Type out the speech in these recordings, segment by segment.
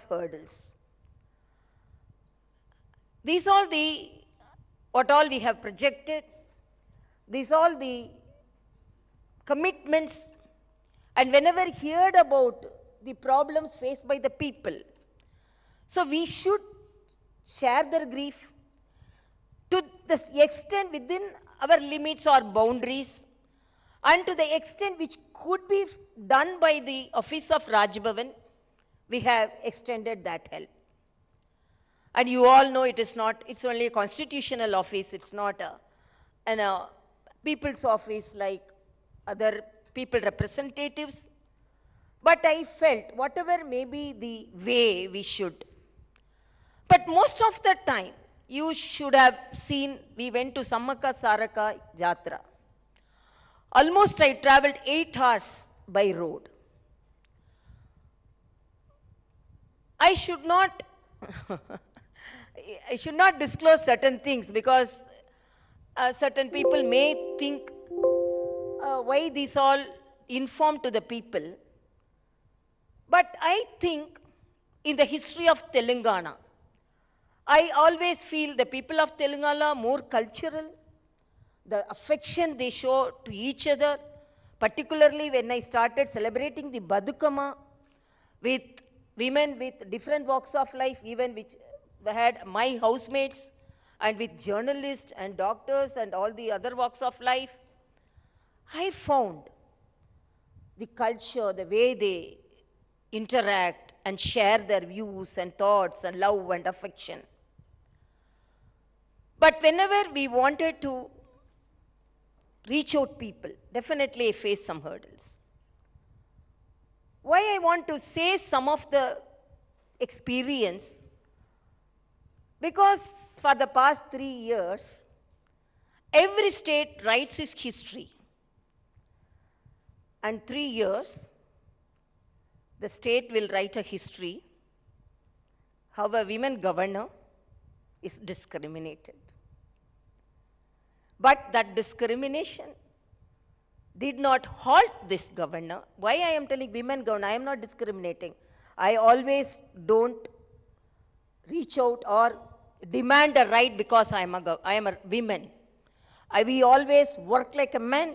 hurdles. These all the, what all we have projected, these all the commitments, and whenever heard about the problems faced by the people, so we should share their grief to the extent within our limits or boundaries, and to the extent which could be done by the office of Raj Bhavan, we have extended that help. And you all know it is not, it's only a constitutional office, it's not a people's office like other people representatives. But I felt whatever may be the way we should. But most of the time, you should have seen, we went to Sammaka Saraka Jatra. Almost I traveled 8 hours by road. I should not disclose certain things because certain people may think why these all informed to the people. But I think in the history of Telangana, I always feel the people of Telangana are more cultural, the affection they show to each other, particularly when I started celebrating the Badukama with women with different walks of life, even which had my housemates, and with journalists and doctors and all the other walks of life. I found the culture, the way they interact and share their views and thoughts and love and affection. But whenever we wanted to reach out people, definitely I faced some hurdles. Why I want to say some of the experience? Because for the past 3 years, every state writes its history. And 3 years, the state will write a history how a women governor is discriminated. But that discrimination did not halt this governor. Why I am telling women governor? I am not discriminating. I always don't reach out or demand a right because I am a woman. We always work like a man,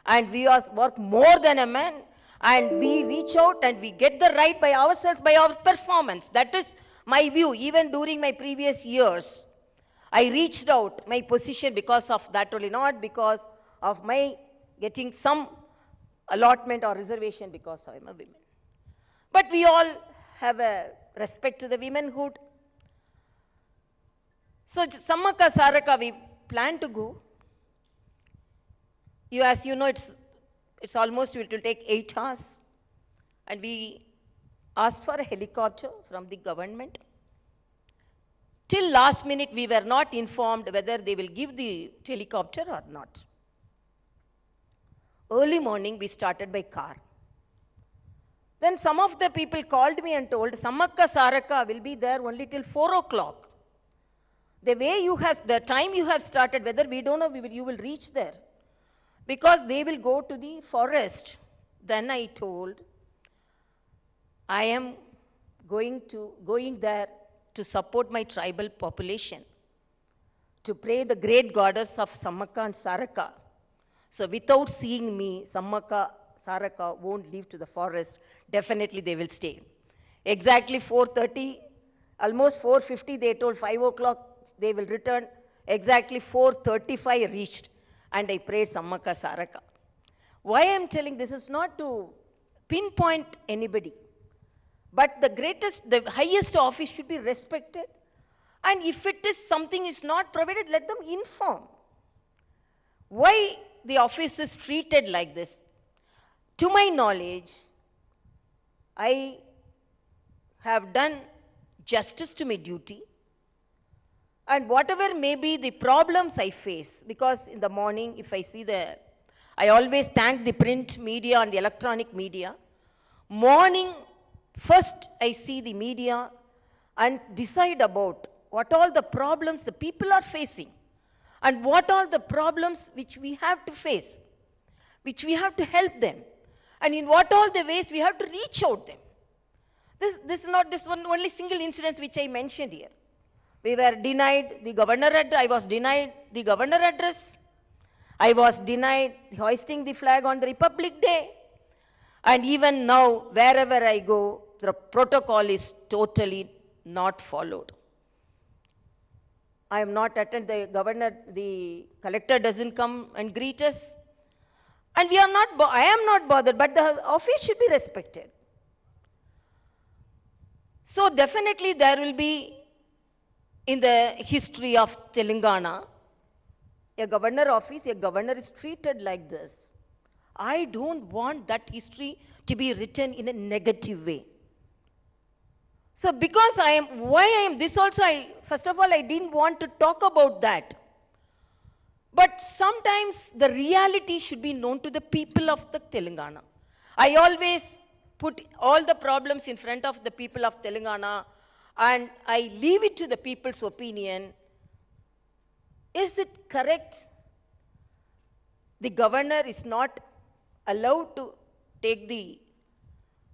and we work more than a man, and we reach out and we get the right by ourselves, by our performance. That is my view. Even during my previous years, I reached out my position because of that only, not because of my getting some allotment or reservation because I am a woman. But we all have a respect to the womanhood. So Sammaka Saraka, we plan to go. As you know, it's almost, it will take 8 hours. And we asked for a helicopter from the government. Till last minute, we were not informed whether they will give the helicopter or not. Early morning, we started by car. Then some of the people called me and told, Sammaka Saraka will be there only till 4 o'clock. The way you have, the time you have started, whether we don't know, you will reach there. Because they will go to the forest. Then I told, I am going there to support my tribal population, to pray the great goddess of Sammaka and Saraka. So without seeing me, Sammaka, Saraka won't leave to the forest. Definitely they will stay. Exactly 4:30, almost 4:50, they told 5 o'clock they will return. Exactly 4:35 I reached, and I prayed Sammaka Saraka. Why I am telling this is not to pinpoint anybody, but the highest office should be respected. And if it is something is not provided, let them inform. Why the office is treated like this? To my knowledge, I have done justice to my duty. And whatever may be the problems I face, because in the morning, if I see I always thank the print media and the electronic media. Morning, first I see the media and decide about what all the problems the people are facing and what all the problems which we have to face, which we have to help them, and in what all the ways we have to reach out them. This is not this one only single incident which I mentioned here. We were denied the governor address. I was denied the governor address. I was denied hoisting the flag on the Republic Day. And even now, wherever I go, the protocol is totally not followed. I am not attended, the collector doesn't come and greet us. And I am not bothered, but the office should be respected. So definitely there will be, in the history of Telangana, a governor office, a governor is treated like this. I don't want that history to be written in a negative way. So because this also, first of all, I didn't want to talk about that. But sometimes the reality should be known to the people of the Telangana. I always put all the problems in front of the people of Telangana and I leave it to the people's opinion. Is it correct? The governor is not allowed to take the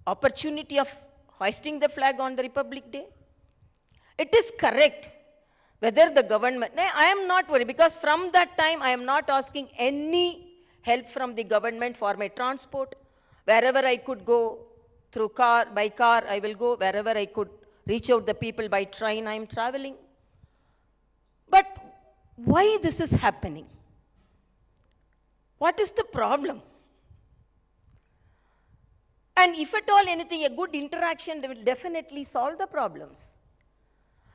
opportunity of hoisting the flag on the Republic Day? It is correct. Whether the government, I am not worried because from that time I am not asking any help from the government for my transport. Wherever I could go through by car, I will go. Wherever I could reach out the people by train, I am traveling. But why this is happening? What is the problem? And if at all anything, a good interaction will definitely solve the problems.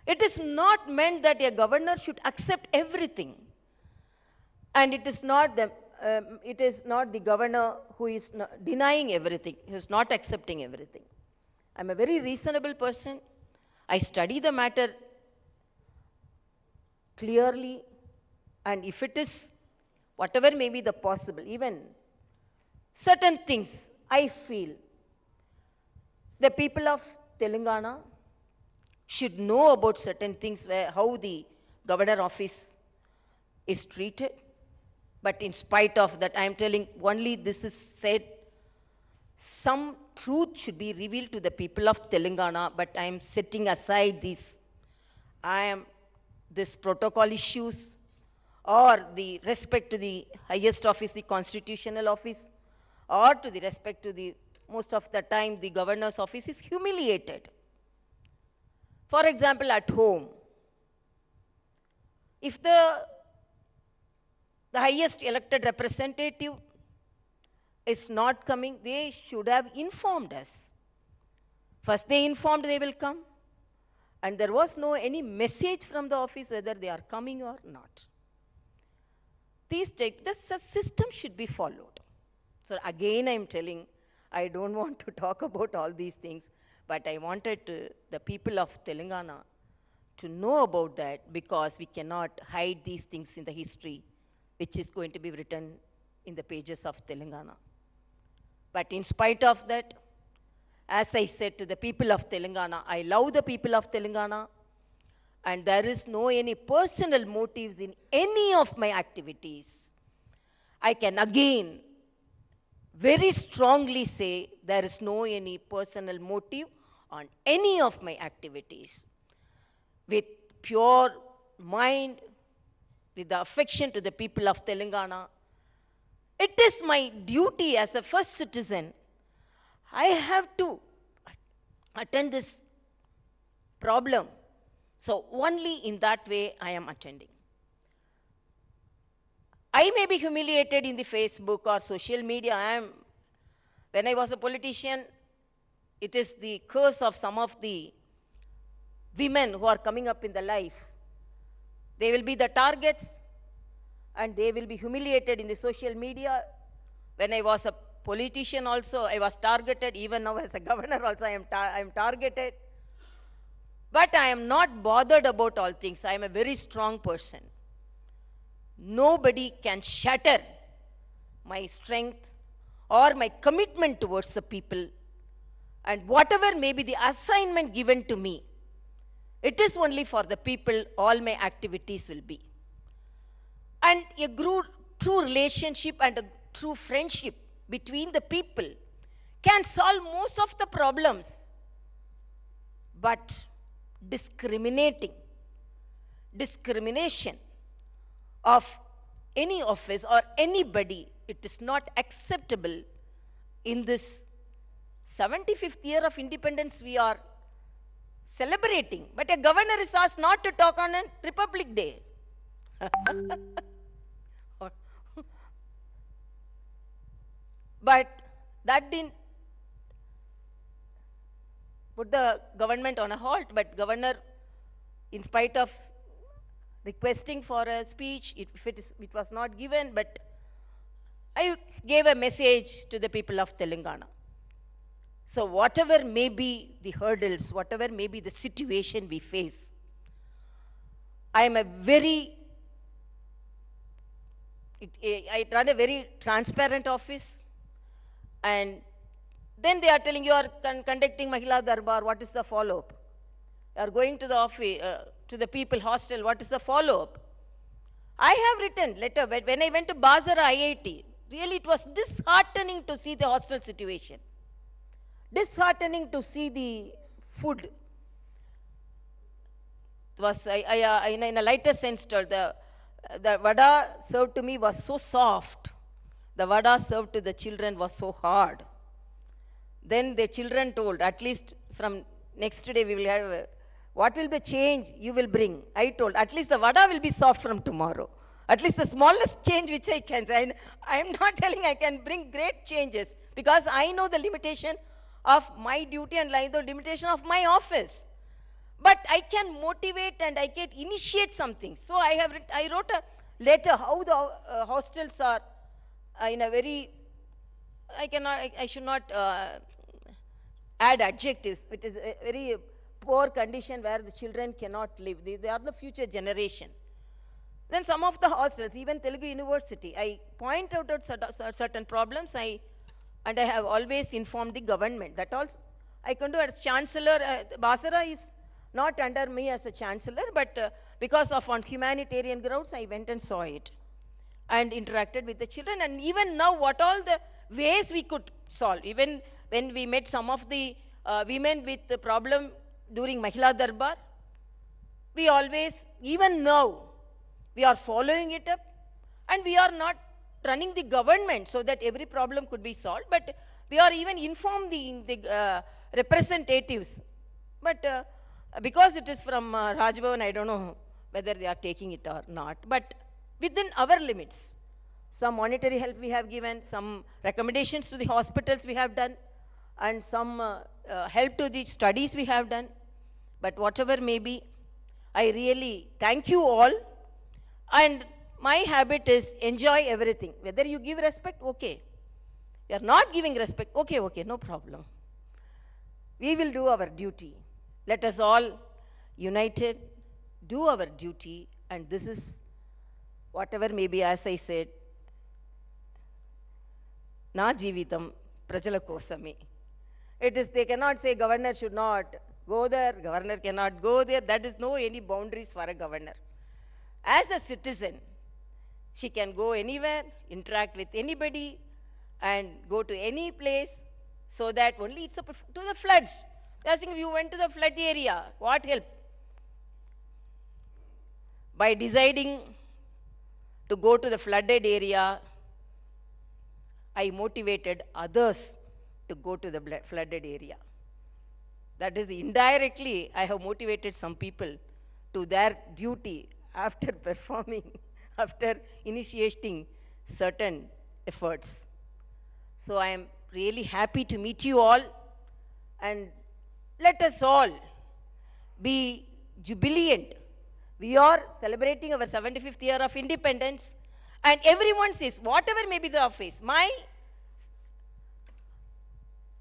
It is not meant that a governor should accept everything. And it is not the governor who is denying everything, who is not accepting everything. I am a very reasonable person. I study the matter clearly, and if it is whatever may be the possible, even certain things, I feel the people of Telangana should know about certain things, how the governor office is treated. But in spite of that, I am telling only this is said, some truth should be revealed to the people of Telangana, but I am setting aside this protocol issues or the respect to the highest office, the constitutional office, or to the respect to the, most of the time, the governor's office is humiliated. For example, at home, if the highest elected representative is not coming, they should have informed us. First they informed they will come, and there was no any message from the office whether they are coming or not. The system should be followed. So again I am telling, I don't want to talk about all these things, but I wanted the people of Telangana to know about that, because we cannot hide these things in the history which is going to be written in the pages of Telangana. But in spite of that, as I said to the people of Telangana, I love the people of Telangana, and there is no any personal motives in any of my activities. I can again very strongly say there is no any personal motive on any of my activities. With pure mind, with the affection to the people of Telangana, it is my duty as a first citizen. I have to attend this problem. So only in that way I am attending. I may be humiliated in the Facebook or social media. When I was a politician, it is the curse of some of the women who are coming up in the life. They will be the targets and they will be humiliated in the social media. When I was a politician also, I was targeted. Even now as a governor also, I am targeted. But I am not bothered about all things. I am a very strong person. Nobody can shatter my strength or my commitment towards the people. And whatever may be the assignment given to me, it is only for the people all my activities will be. And a true relationship and a true friendship between the people can solve most of the problems. But discrimination of any office or anybody, it is not acceptable in this 75th year of independence we are celebrating. But a governor is asked not to talk on a Republic Day. But that didn't put the government on a halt. But governor, in spite of requesting for a speech, it was not given. But I gave a message to the people of Telangana. So whatever may be the hurdles, whatever may be the situation we face, I run a very transparent office. And then they are telling you are conducting Mahila Darbar, what is the follow-up? You are going to the office, to the people hostel, what is the follow-up? I have written letter. When I went to Bazara IIT, really it was disheartening to see the hostel situation. Disheartening to see the food. It was, in a lighter sense, the vada served to me was so soft. The vada served to the children was so hard. Then the children told, at least from next day we will have, what will the change you will bring? I told, at least the vada will be soft from tomorrow. At least the smallest change which I can say. I am not telling I can bring great changes, because I know the limitation of my duty and the limitation of my office. But I can motivate and I can initiate something. So I wrote a letter how the hostels are in a very, I should not add adjectives. It is a very poor condition where the children cannot live. They are the future generation. Then some of the hostels, even Telugu University, I point out certain problems. And I have always informed the government. That also I can do as chancellor. Basara is not under me as a chancellor, but because of on humanitarian grounds, I went and saw it and interacted with the children. And even now, what all the ways we could solve. Even when we met some of the women with the problem during Mahila Darbar, we always, even now, we are following it up, and we are not running the government so that every problem could be solved, but we are even informing the representatives. But because it is from Rajbhavan, I don't know whether they are taking it or not, but within our limits, some monetary help we have given, some recommendations to the hospitals we have done, and some help to the studies we have done. But whatever may be, I really thank you all. And my habit is enjoy everything. Whether you give respect, okay. You are not giving respect, okay, no problem. We will do our duty. Let us all united do our duty, and this is whatever may be, as I said, na jeevitam prajala kosame. It is, they cannot say governor should not go there, governor cannot go there. That is no any boundaries for a governor. As a citizen, she can go anywhere, interact with anybody, and go to any place, so that only it's up to the floods. They are saying, you went to the flood area, what help? By deciding to go to the flooded area, I motivated others to go to the flooded area. That is, indirectly, I have motivated some people to their duty after performing, after initiating certain efforts. So I am really happy to meet you all, and let us all be jubilant. We are celebrating our 75th year of independence, and everyone says, whatever may be the office, my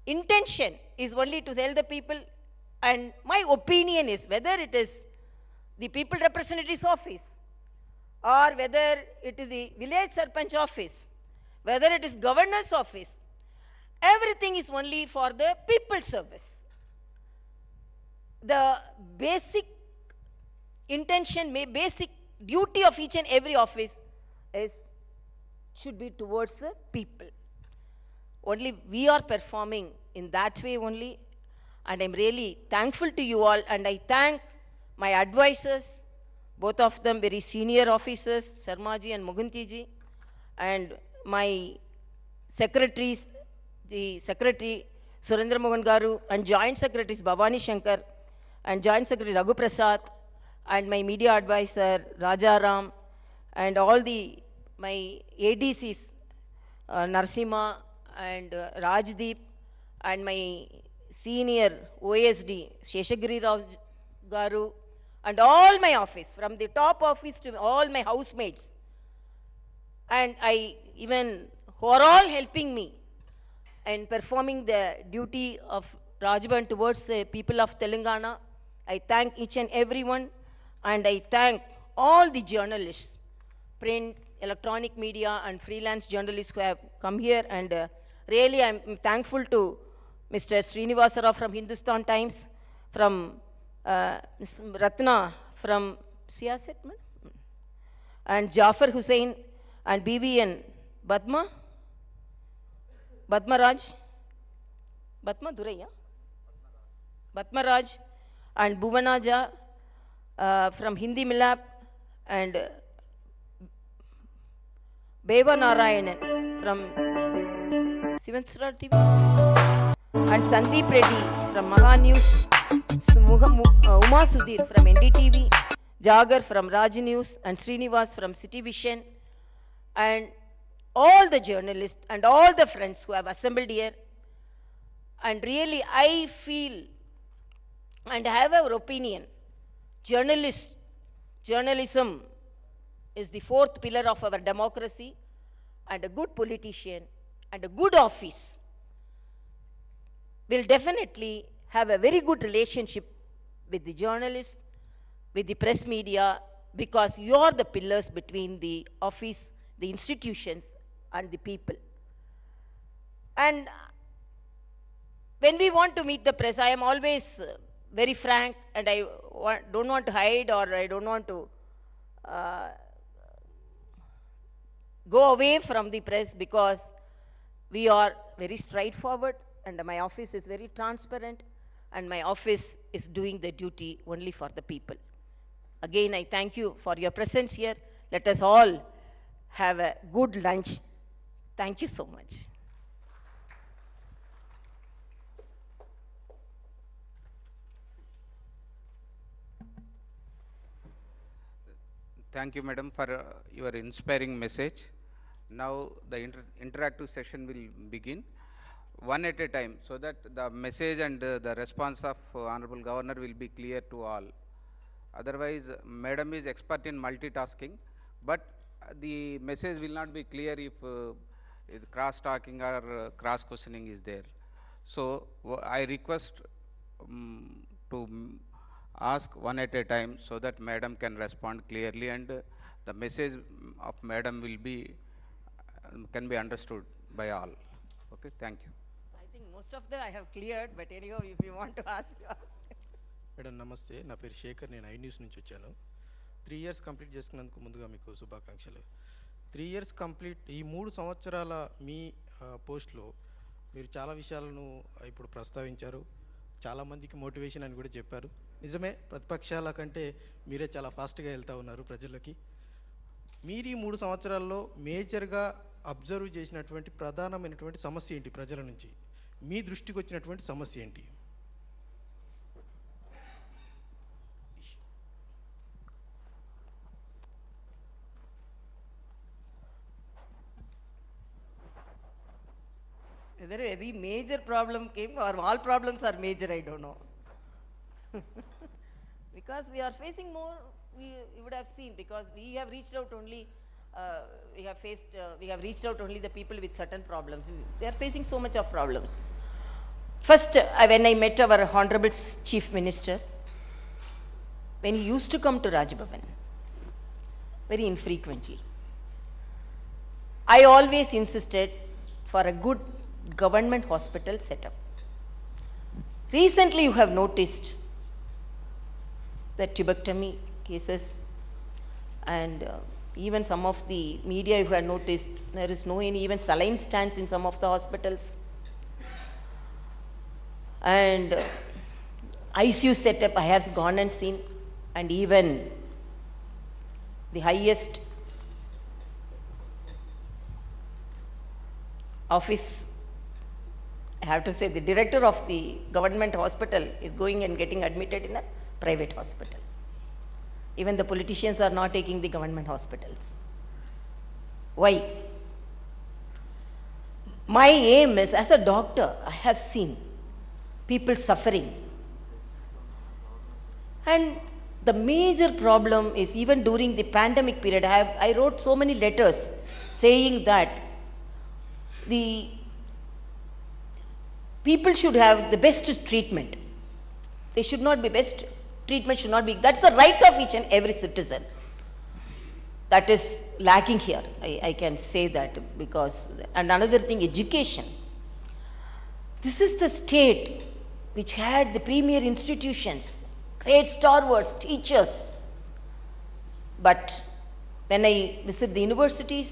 intention is only to tell the people, and my opinion is, whether it is the people representative's office, or whether it is the village sarpanch office, whether it is governor's office, everything is only for the people's service. The basic intention, basic duty of each and every office should be towards the people. Only we are performing in that way only. And I'm really thankful to you all, and I thank my advisors, both of them very senior officers, Sharmaji and Muguntiji, and my secretaries, the secretary Surendra Mohan Garu, and joint secretaries Bhavani Shankar, and joint secretary Raghu Prasad, and my media advisor Rajaram, and all my ADCs, Narsima and Rajdeep, and my senior OSD Sheshagiri Rao Garu, and all my office, from the top office to all my housemates, and who are all helping me in performing the duty of Rajbhavan towards the people of Telangana. I thank each and everyone, and I thank all the journalists, print, electronic media, and freelance journalists who have come here. And really, I'm thankful to Mr. Srinivasa Rao from Hindustan Times, from Ratna from Siyasat, and Jafar Hussain, and BVN Badmaraj, Badmaraj, and Bhuvanaja from Hindi Milap, and Beva Narayanan from Sivansra TV, and Sandeep Reddy from Maha News, Uma Sudhir from NDTV, Jagar from Raj News, and Srinivas from City Vision, and all the journalists and all the friends who have assembled here. And really, I feel and have our opinion, journalism is the fourth pillar of our democracy, and a good politician and a good office will definitely have a very good relationship with the journalists, with the press media, because you are the pillars between the office, the institutions, and the people. And when we want to meet the press, I am always very frank, and I don't want to hide, or I don't want to go away from the press, because we are very straightforward, and my office is very transparent, and my office is doing the duty only for the people. Again, I thank you for your presence here. Let us all have a good lunch. Thank you so much. Thank you, madam, for your inspiring message. Now the interactive session will begin, one at a time, so that the message and the response of Honorable Governor will be clear to all. Otherwise, madam is expert in multitasking, but the message will not be clear if cross-talking or cross-questioning is there. So I request to ask one at a time, so that madam can respond clearly, and the message of madam will be can be understood by all. Okay, thank you. I think most of them I have cleared, but anyhow, if you want to ask, you ask. Madam నమస్తే, నా పేరు శేఖర్, నేను I news నుంచి వచ్చాను. 3 years complete చేసుకున్నందుకు ముందుగా మీకు శుభాకాంక్షలు. 3 years కంప్లీట్, ఈ 3 సంవత్సరాల మీ పోస్ట్లో మీరు చాలా విషయాలను ఇప్పుడు ప్రస్తావించారు. చాలామందికి మోటివేషన్ అని కూడా చెప్పారు. నిజమే, ప్రతిపక్షాల కంటే మీరే చాలా ఫాస్ట్గా వెళ్తూ ఉన్నారు ప్రజలకి. మీరు ఈ 3 సంవత్సరాల్లో మేజర్గా అబ్జర్వ్ చేసినటువంటి ప్రధానమైనటువంటి సమస్య ఏంటి? ప్రజల నుంచి మీ దృష్టికి వచ్చినటువంటి సమస్య ఏంటి? Whether any major problem came or all problems are major, I don't know. Because we are facing more, you would have seen, because we have reached out only, we have reached out only the people with certain problems. They are facing so much of problems. First, when I met our Honorable Chief Minister, when he used to come to Rajbhavan, very infrequently, I always insisted for a good government hospital setup. Recently, you have noticed the tuberculosis cases, and even some of the media, you have noticed there is no any even saline stands in some of the hospitals. And ICU setup I have gone and seen, and even the highest office, I have to say, the director of the government hospital is going and getting admitted in a private hospital. Even the politicians are not taking the government hospitals. Why? My aim is, as a doctor, I have seen people suffering. And the major problem is, even during the pandemic period, I wrote so many letters saying that the people should have the best treatment. They should not be best treatment should not be, that's the right of each and every citizen. That is lacking here. I can say that because, and another thing, education. This is the state which had the premier institutions, great stalwarts, teachers. But when I visit the universities,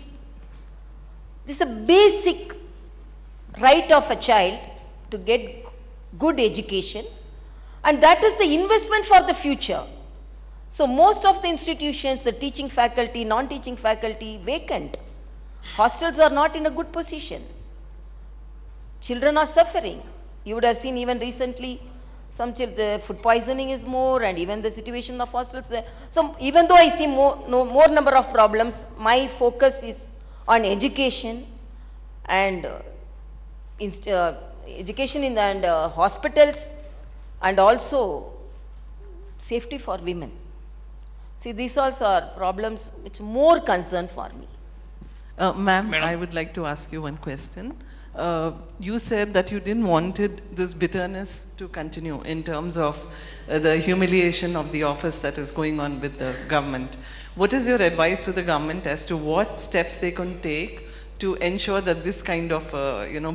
this is a basic right of a child to get good education, and that is the investment for the future. So most of the institutions, the teaching faculty, non-teaching faculty, vacant. Hostels are not in a good position. Children are suffering. You would have seen even recently, some the food poisoning is more, and even the situation of hostels there. So even though I see more number of problems, my focus is on education and education in and hospitals, and also safety for women. See, these also are problems which more concern for me. Ma'am, I would like to ask you one question. You said that you didn't wanted this bitterness to continue in terms of the humiliation of the office that is going on with the government. What is your advice to the government as to what steps they can take to ensure that this kind of,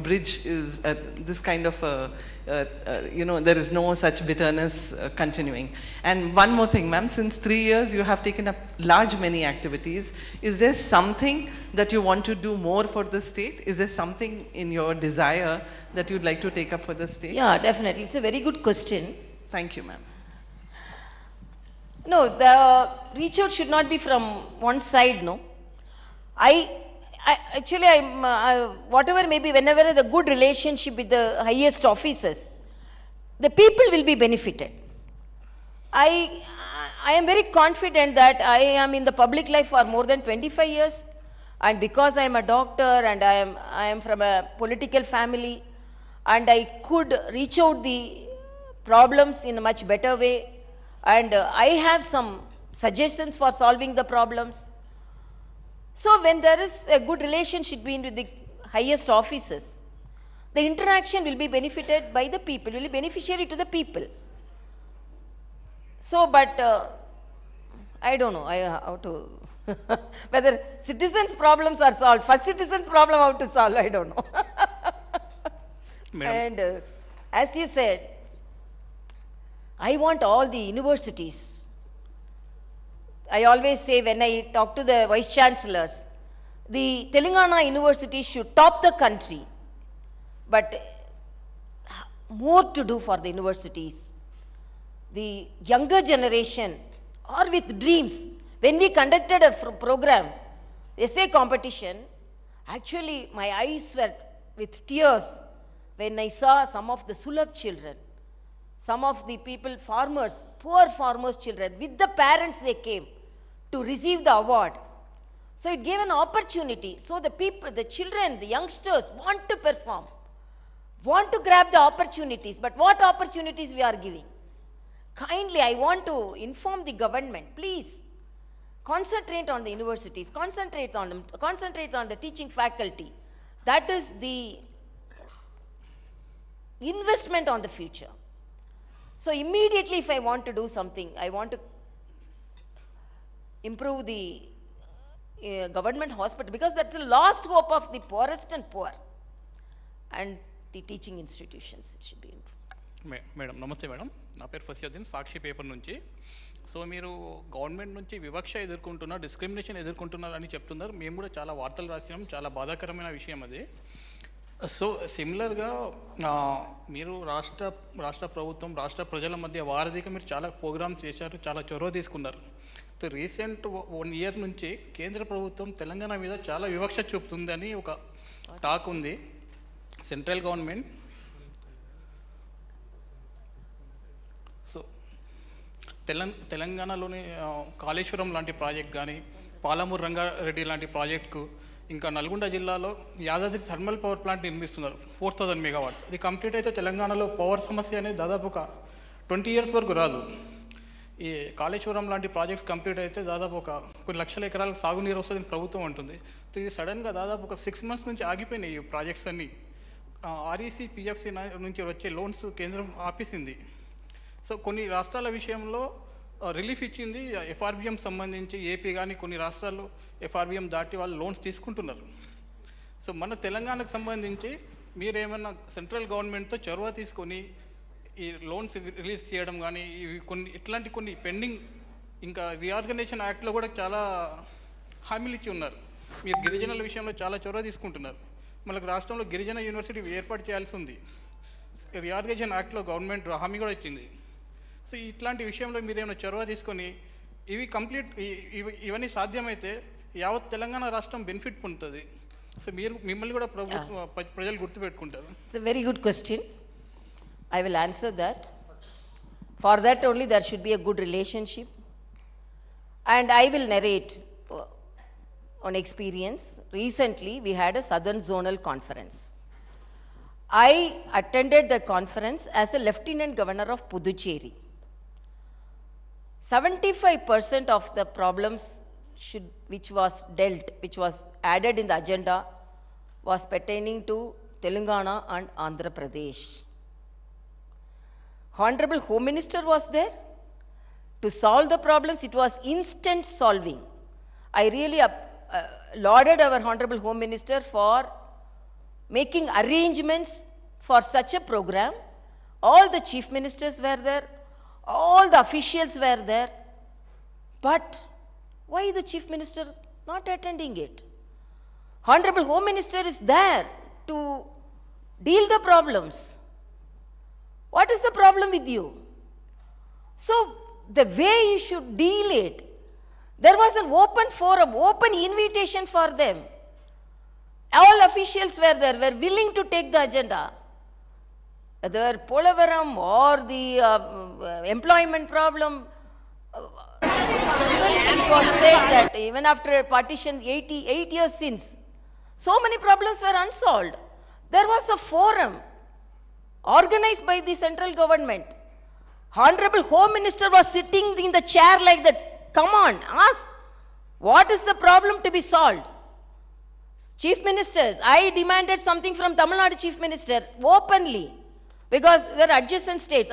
bridge is, this kind of, there is no such bitterness continuing? And one more thing, ma'am, since 3 years you have taken up many activities. Is there something that you want to do more for the state? Is there something in your desire that you'd like to take up for the state? Yeah, definitely. It's a very good question. Thank you, ma'am. No, the reach out should not be from one side, no. Actually, whatever may be, whenever the good relationship with the highest officers, the people will be benefited. I am very confident that I am in the public life for more than 25 years, and because I am a doctor and I am from a political family, and I could reach out the problems in a much better way, and I have some suggestions for solving the problems. So when there is a good relationship between the highest officers, the interaction will be benefited by the people, will be beneficiary to the people. So, but I don't know how to, whether citizens' problems are solved. First citizens' problem how to solve, I don't know. And as you said, I want all the universities. I always say when I talk to the vice chancellors, the Telangana universities should top the country, but more to do for the universities. The younger generation are with dreams. When we conducted a program, essay competition, actually my eyes were with tears when I saw some of the Sulabh children, some of the people, farmers, poor farmers' children, with the parents they came to receive the award. So it gave an opportunity. So the people, the children, the youngsters want to perform, want to grab the opportunities. But what opportunities we are giving? Kindly, I want to inform the government, please concentrate on the universities, concentrate on them, concentrate on the teaching faculty. That is the investment on the future. So immediately if I want to do something, I want to improve the government hospital, because that's the last hope of the poorest and poor, and the teaching institutions should be improved. Madam నమస్తే madam, నా పేరు ఫసియుద్దీన్, సాక్షి paper నుంచి. So మీరు government నుంచి వివక్ష ఎదుర్కొంటున్నారు, discrimination ఎదుర్కొంటున్నారు అని చెప్తున్నారు. మేము కూడా చాలా వార్తలు రాసినాం, చాలా బాధాకరమైన విషయం అది. సో సిమిలర్గా మీరు రాష్ట్ర ప్రభుత్వం రాష్ట్ర ప్రజల మధ్య వారధిగా మీరు చాలా ప్రోగ్రామ్స్ చేశారు, చాలా చొరవ తీసుకున్నారు. సో రీసెంట్ 1 ఇయర్ నుంచి కేంద్ర ప్రభుత్వం తెలంగాణ మీద చాలా వివక్ష చూపుతుందని ఒక టాక్ ఉంది. సెంట్రల్ గవర్నమెంట్ సో తెలంగాణలోని కాళేశ్వరం లాంటి ప్రాజెక్ట్ కానీ, పాలమూరు రంగారెడ్డి లాంటి ప్రాజెక్టుకు, ఇంకా నల్గొండ జిల్లాలో యాదాద్రి థర్మల్ పవర్ ప్లాంట్ నిర్మిస్తున్నారు 4000 మెగావాట్స్. ఇది కంప్లీట్ అయితే తెలంగాణలో పవర్ సమస్య అనేది దాదాపు ఒక 20 ఇయర్స్ వరకు రాదు. ఈ కాళేశ్వరం లాంటి ప్రాజెక్ట్స్ కంప్లీట్ అయితే దాదాపు కొన్ని లక్షల ఎకరాలకు సాగునీరు వస్తుందని ప్రభుత్వం అంటుంది. సో ఇది సడన్గా దాదాపు ఒక 6 మంత్స్ నుంచి ఆగిపోయినాయి ఈ ప్రాజెక్ట్స్ అన్నీ. ఆర్ఈసీ పిఎఫ్సి నుంచి వచ్చే లోన్స్ కేంద్రం ఆపేసింది. సో కొన్ని రాష్ట్రాల విషయంలో రిలీఫ్ ఇచ్చింది. ఎఫ్ఆర్బిఎం సంబంధించి ఏపీ కానీ కొన్ని రాష్ట్రాల్లో ఎఫ్ఆర్బిఎం దాటి వాళ్ళు లోన్స్ తీసుకుంటున్నారు. సో మన తెలంగాణకు సంబంధించి మీరేమన్నా సెంట్రల్ గవర్నమెంట్తో చొరవ తీసుకొని ఈ లోన్స్ రిలీజ్ చేయడం కానీ, ఇవి ఇట్లాంటి కొన్ని పెండింగ్, ఇంకా రీఆర్గనైజేషన్ యాక్ట్లో కూడా చాలా హామీలు ఇచ్చి ఉన్నారు. మీరు గిరిజనుల విషయంలో చాలా చొరవ తీసుకుంటున్నారు. మనకు రాష్ట్రంలో గిరిజన యూనివర్సిటీ ఏర్పాటు చేయాల్సి ఉంది. రీఆర్గనైజేషన్ యాక్ట్లో గవర్నమెంట్ హామీ కూడా ఇచ్చింది. సో ఇట్లాంటి విషయంలో మీరు ఏమైనా చొరవ తీసుకొని ఇవి ఇవన్నీ సాధ్యమైతే యావత్ తెలంగాణ రాష్ట్రం బెనిఫిట్ పొందుతుంది. సో మిమ్మల్ని కూడా ప్రజలు గుర్తుపెట్టుకుంటారు. It's a very good question. I will answer that. For that only there should be a good relationship. And I will narrate on experience. Recently we had a Southern Zonal Conference. I attended the conference as a Lieutenant Governor of Puducherry. 75% of the problems which was added in the agenda was pertaining to Telangana and Andhra Pradesh. Honorable Home Minister was there to solve the problems. It was instant solving. I really lauded our Honorable Home Minister for making arrangements for such a program. All the chief ministers were there, all the officials were there, but why the chief minister not attending it? Honorable Home Minister is there to deal the problems. What is the problem with you? So the way you should deal it, there was an open forum, open invitation for them. All officials were there, were willing to take the agenda. Whether Polavaram or the employment problem, it was said that even after partition 88 years since, so many problems were unsolved. There was a forum organized by the central government. Honorable Home Minister was sitting in the chair like that. Come on, ask, what is the problem to be solved? Chief Ministers, I demanded something from Tamil Nadu Chief Minister openly, because they are adjacent states.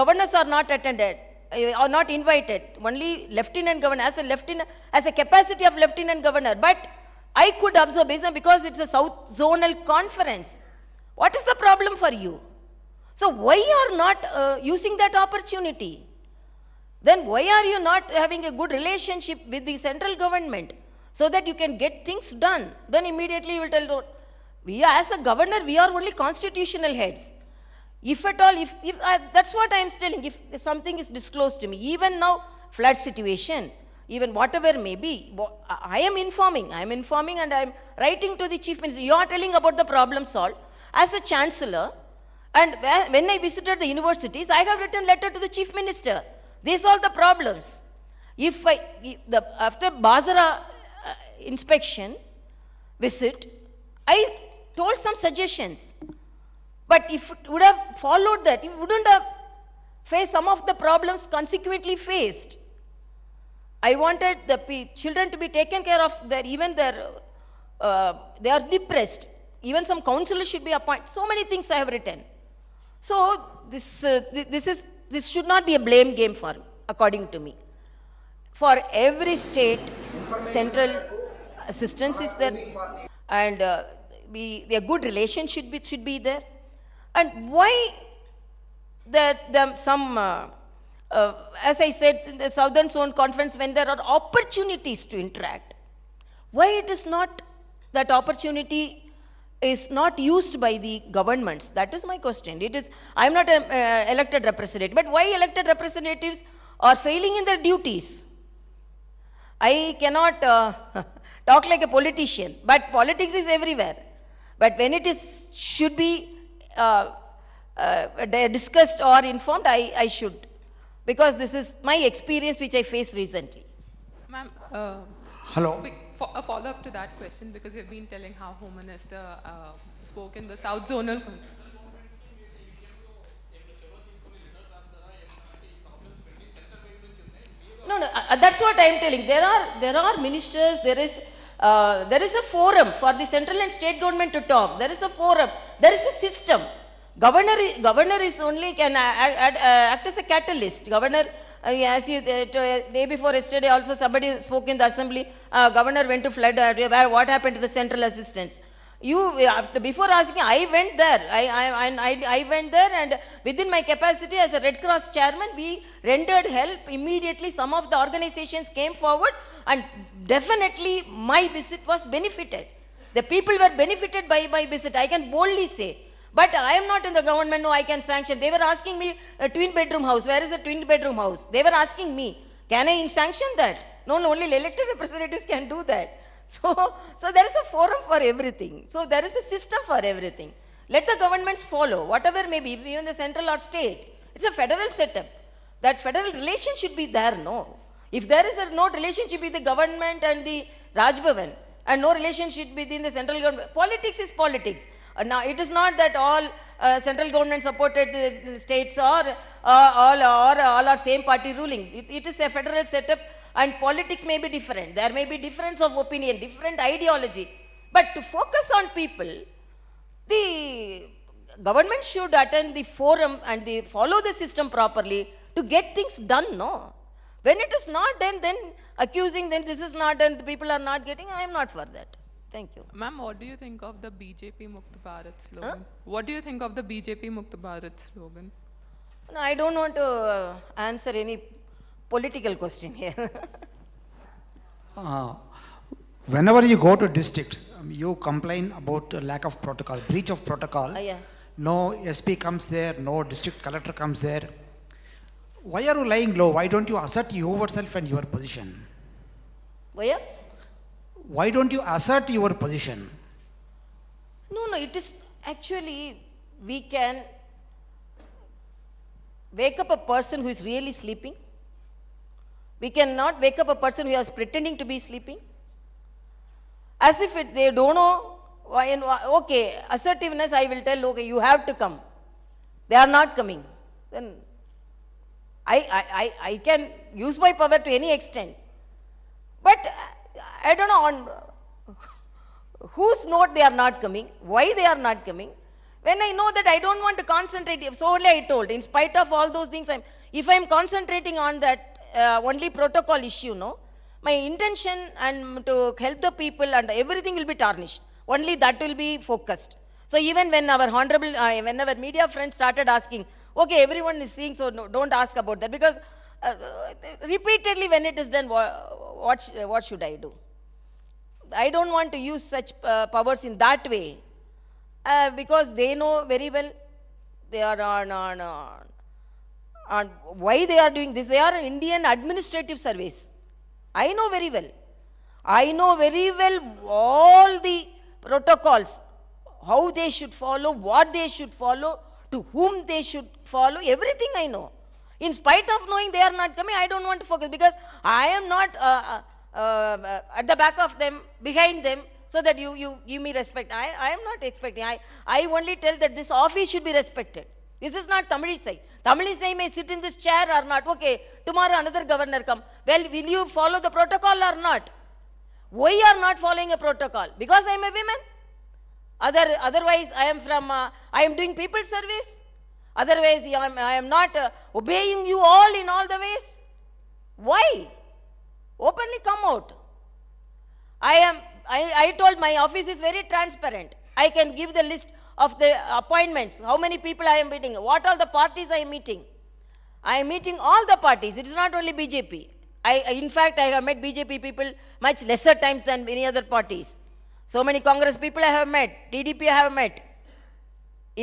Governors are not attended, are not invited. Only Lieutenant Governor, as a capacity of Lieutenant Governor. But I could observe, because it's a South Zonal Conference. What is the problem for you? So why you are not using that opportunity? Then why are you not having a good relationship with the central government so that you can get things done? Then immediately you will tell, we as a governor, we are only constitutional heads. If at all, that's what I am telling, if something is disclosed to me, even now flood situation, even whatever may be, I am informing and I am writing to the Chief Minister. You are telling about the problem solved. As a Chancellor, and when I visited the universities, I have written letter to the Chief Minister. These are the problems. After Bazara inspection visit, I told some suggestions. But if it would have followed that, you wouldn't have faced some of the problems consequently faced. I wanted the children to be taken care of, they are depressed. Even some counselors should be appointed. So many things I have written. So this should not be a blame game for me, according to me. For every state, central assistance is there, and a good relationship should be there. And why as I said, in the Southern Zone Conference, when there are opportunities to interact, why it is not that opportunity is not used by the governments? That is my question. I am not an elected representative, but why elected representatives are failing in their duties? I cannot talk like a politician, but politics is everywhere. But when it should be discussed or informed, I should. Because this is my experience which I faced recently. Ma'am, Hello. a follow-up to that question, because you've been telling how Home Minister spoke in the South Zonal. No, that's what I am telling. There are ministers, there is a forum for the central and state government to talk. There is a forum, there is a system. Governor is only can act as a catalyst. Governor, as you, day before yesterday also somebody spoke in the assembly, governor went to flood, what happened to the central assistance? Before asking, I went there. I went there, and within my capacity as a Red Cross chairman, we rendered help immediately. Some of the organizations came forward, and definitely my visit was benefited. The people were benefited by my visit, I can boldly say. But I am not in the government, no, I can sanction. They were asking me a twin bedroom house. Where is the twin bedroom house? They were asking me, can I sanction that? No, only elected representatives can do that. So there is a forum for everything. So there is a system for everything. Let the governments follow, whatever may be, even the central or state. It's a federal setup. That federal relation should be there, no. If there is no relationship with the government and the Raj Bhavan, and no relationship between the central government, politics is politics. Now, it is not that all central government supported states or all are same party ruling. It is a federal setup, and politics may be different. There may be difference of opinion, different ideology. But to focus on people, the government should attend the forum and follow the system properly to get things done, no? When it is not, then accusing, then this is not, and the people are not getting, I am not for that. Thank you. Ma'am, what do you think of the BJP Mukt Bharat slogan? Huh? What do you think of the BJP Mukt Bharat slogan? No, I don't want to answer any political question here. Whenever you go to districts, you complain about lack of protocol, breach of protocol. Yeah. No SP comes there, no district collector comes there. Why are you lying low? Why don't you assert yourself and your position? Why? Why don't you assert your position? No, it is actually, we can wake up a person who is really sleeping. We cannot wake up a person who is pretending to be sleeping. As if they don't know, okay, assertiveness, I will tell, okay, you have to come. They are not coming. Then I can use my power to any extent. But I don't know on whose note they are not coming, why they are not coming. When I know that I don't want to concentrate, so only I told, in spite of all those things, if I am concentrating on that only protocol issue, no, my intention and to help the people and everything will be tarnished. Only that will be focused. So even when our honorable, when our media friends started asking, okay, everyone is seeing, so no, don't ask about that, because repeatedly when it is done, what should I do? I don't want to use such powers in that way, because they know very well they are on why they are doing this. They are an Indian administrative service. I know very well. I know very well all the protocols, how they should follow, what they should follow, to whom they should follow, everything I know. In spite of knowing they are not coming, I don't want to focus, because I am not at the back of them, behind them, so that you give me respect. I am not expecting. I only tell that this office should be respected. This is not Tamilisai. Tamilisai may sit in this chair or not. Okay, tomorrow another governor come. Well, will you follow the protocol or not? Why are not following a protocol? Because I am a woman? Otherwise, I am doing people service. Otherwise, I am not obeying you all in all the ways. Why? Openly come out. I told my office is very transparent. I can give the list of the appointments, how many people I am meeting, what all the parties I am meeting. I am meeting all the parties. It is not only BJP. In fact, I have met BJP people much lesser times than any other parties. So many Congress people I have met, TDP I have met,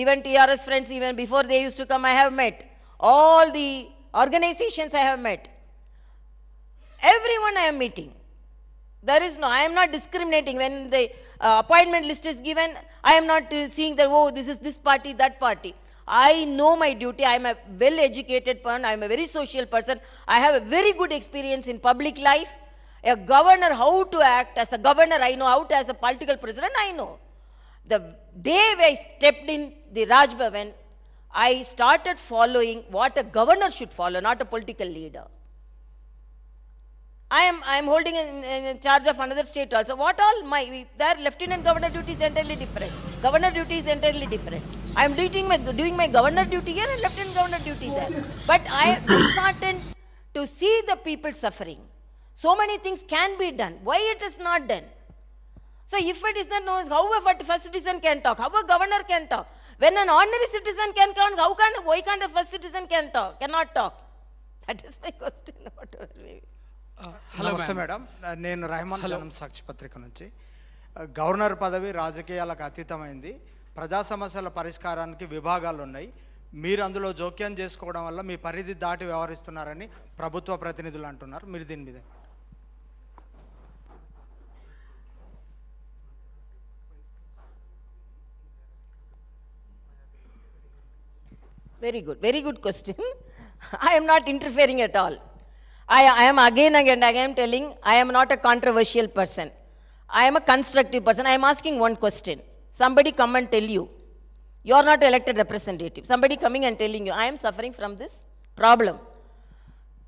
even TRS friends, even before they used to come, I have met. All the organizations I have met. Everyone I am meeting. There is no, I am not discriminating. When the appointment list is given, I am not seeing that, oh, this is this party, that party. I know my duty. I am a well-educated person. I am a very social person. I have a very good experience in public life. A governor, how to act. As a governor, I know how to, as a political president, I know. The day I stepped in the Raj Bhavan, I started following what a governor should follow, not a political leader. I am holding in charge of another state also. What all their lieutenant governor duty is entirely different. Governor duty is entirely different. I am doing my governor duty here and lieutenant governor duty there. But I am disheartened to see the people suffering. So many things can be done. Why it is not done? So if it is not known, how a first citizen can talk? How a governor can talk? When an ordinary citizen can talk, why can't a first citizen cannot talk? That is my question. నమస్తే madam, నేను రెహమాన్ జనం సాక్షి పత్రిక నుంచి. Governor పదవి రాజకీయాలకు అతీతమైంది. ప్రజా సమస్యల పరిష్కారానికి విభాగాలు ఉన్నాయి. మీరు అందులో జోక్యం చేసుకోవడం వల్ల మీ పరిధి దాటి వ్యవహరిస్తున్నారని ప్రభుత్వ ప్రతినిధులు అంటున్నారు. మీరు దీని మీద Very good question. I am not interfering at all. I am again telling, I am not a controversial person. I am a constructive person. I am asking one question. Somebody come and tell you, you are not elected representative. Somebody coming and telling you, I am suffering from this problem.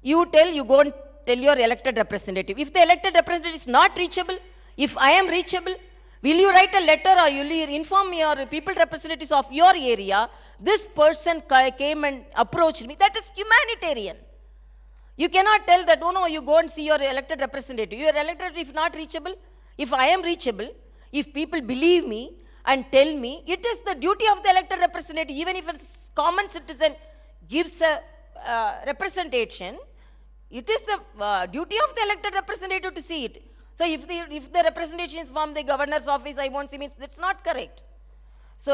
You go and tell your elected representative. If the elected representative is not reachable, if I am reachable, will you write a letter or will you inform your people representatives of your area, this person came and approached me? That is humanitarian. You cannot tell that, oh no, you go and see your elected representative. Your elected if not reachable, if I am reachable, if people believe me and tell me, it is the duty of the elected representative, even if a common citizen gives a representation, it is the duty of the elected representative to see it. So if the representation is from the governor's office, I won't see, means that's not correct. So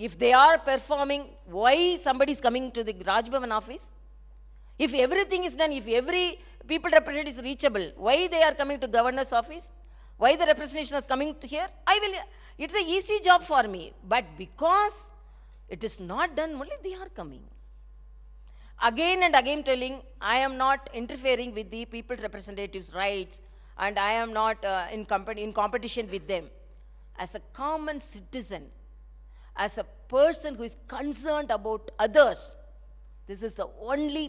if they are performing, why somebody is coming to the Raj Bhavan office? If everything is done, if every people representative is reachable, why they are coming to governor's office? Why the representation is coming to here? It's an easy job for me. But because it is not done, only they are coming. Again and again telling, I am not interfering with the people representatives' rights and I am not in competition with them. As a common citizen, as a person who is concerned about others, this is the only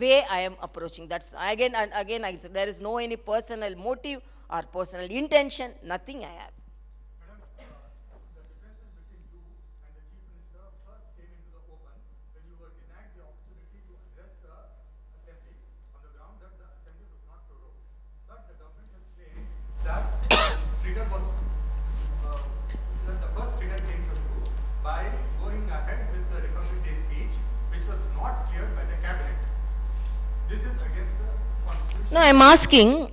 way I am approaching. That's again and again, there is no any personal motive or personal intention, nothing I have. No, I am asking,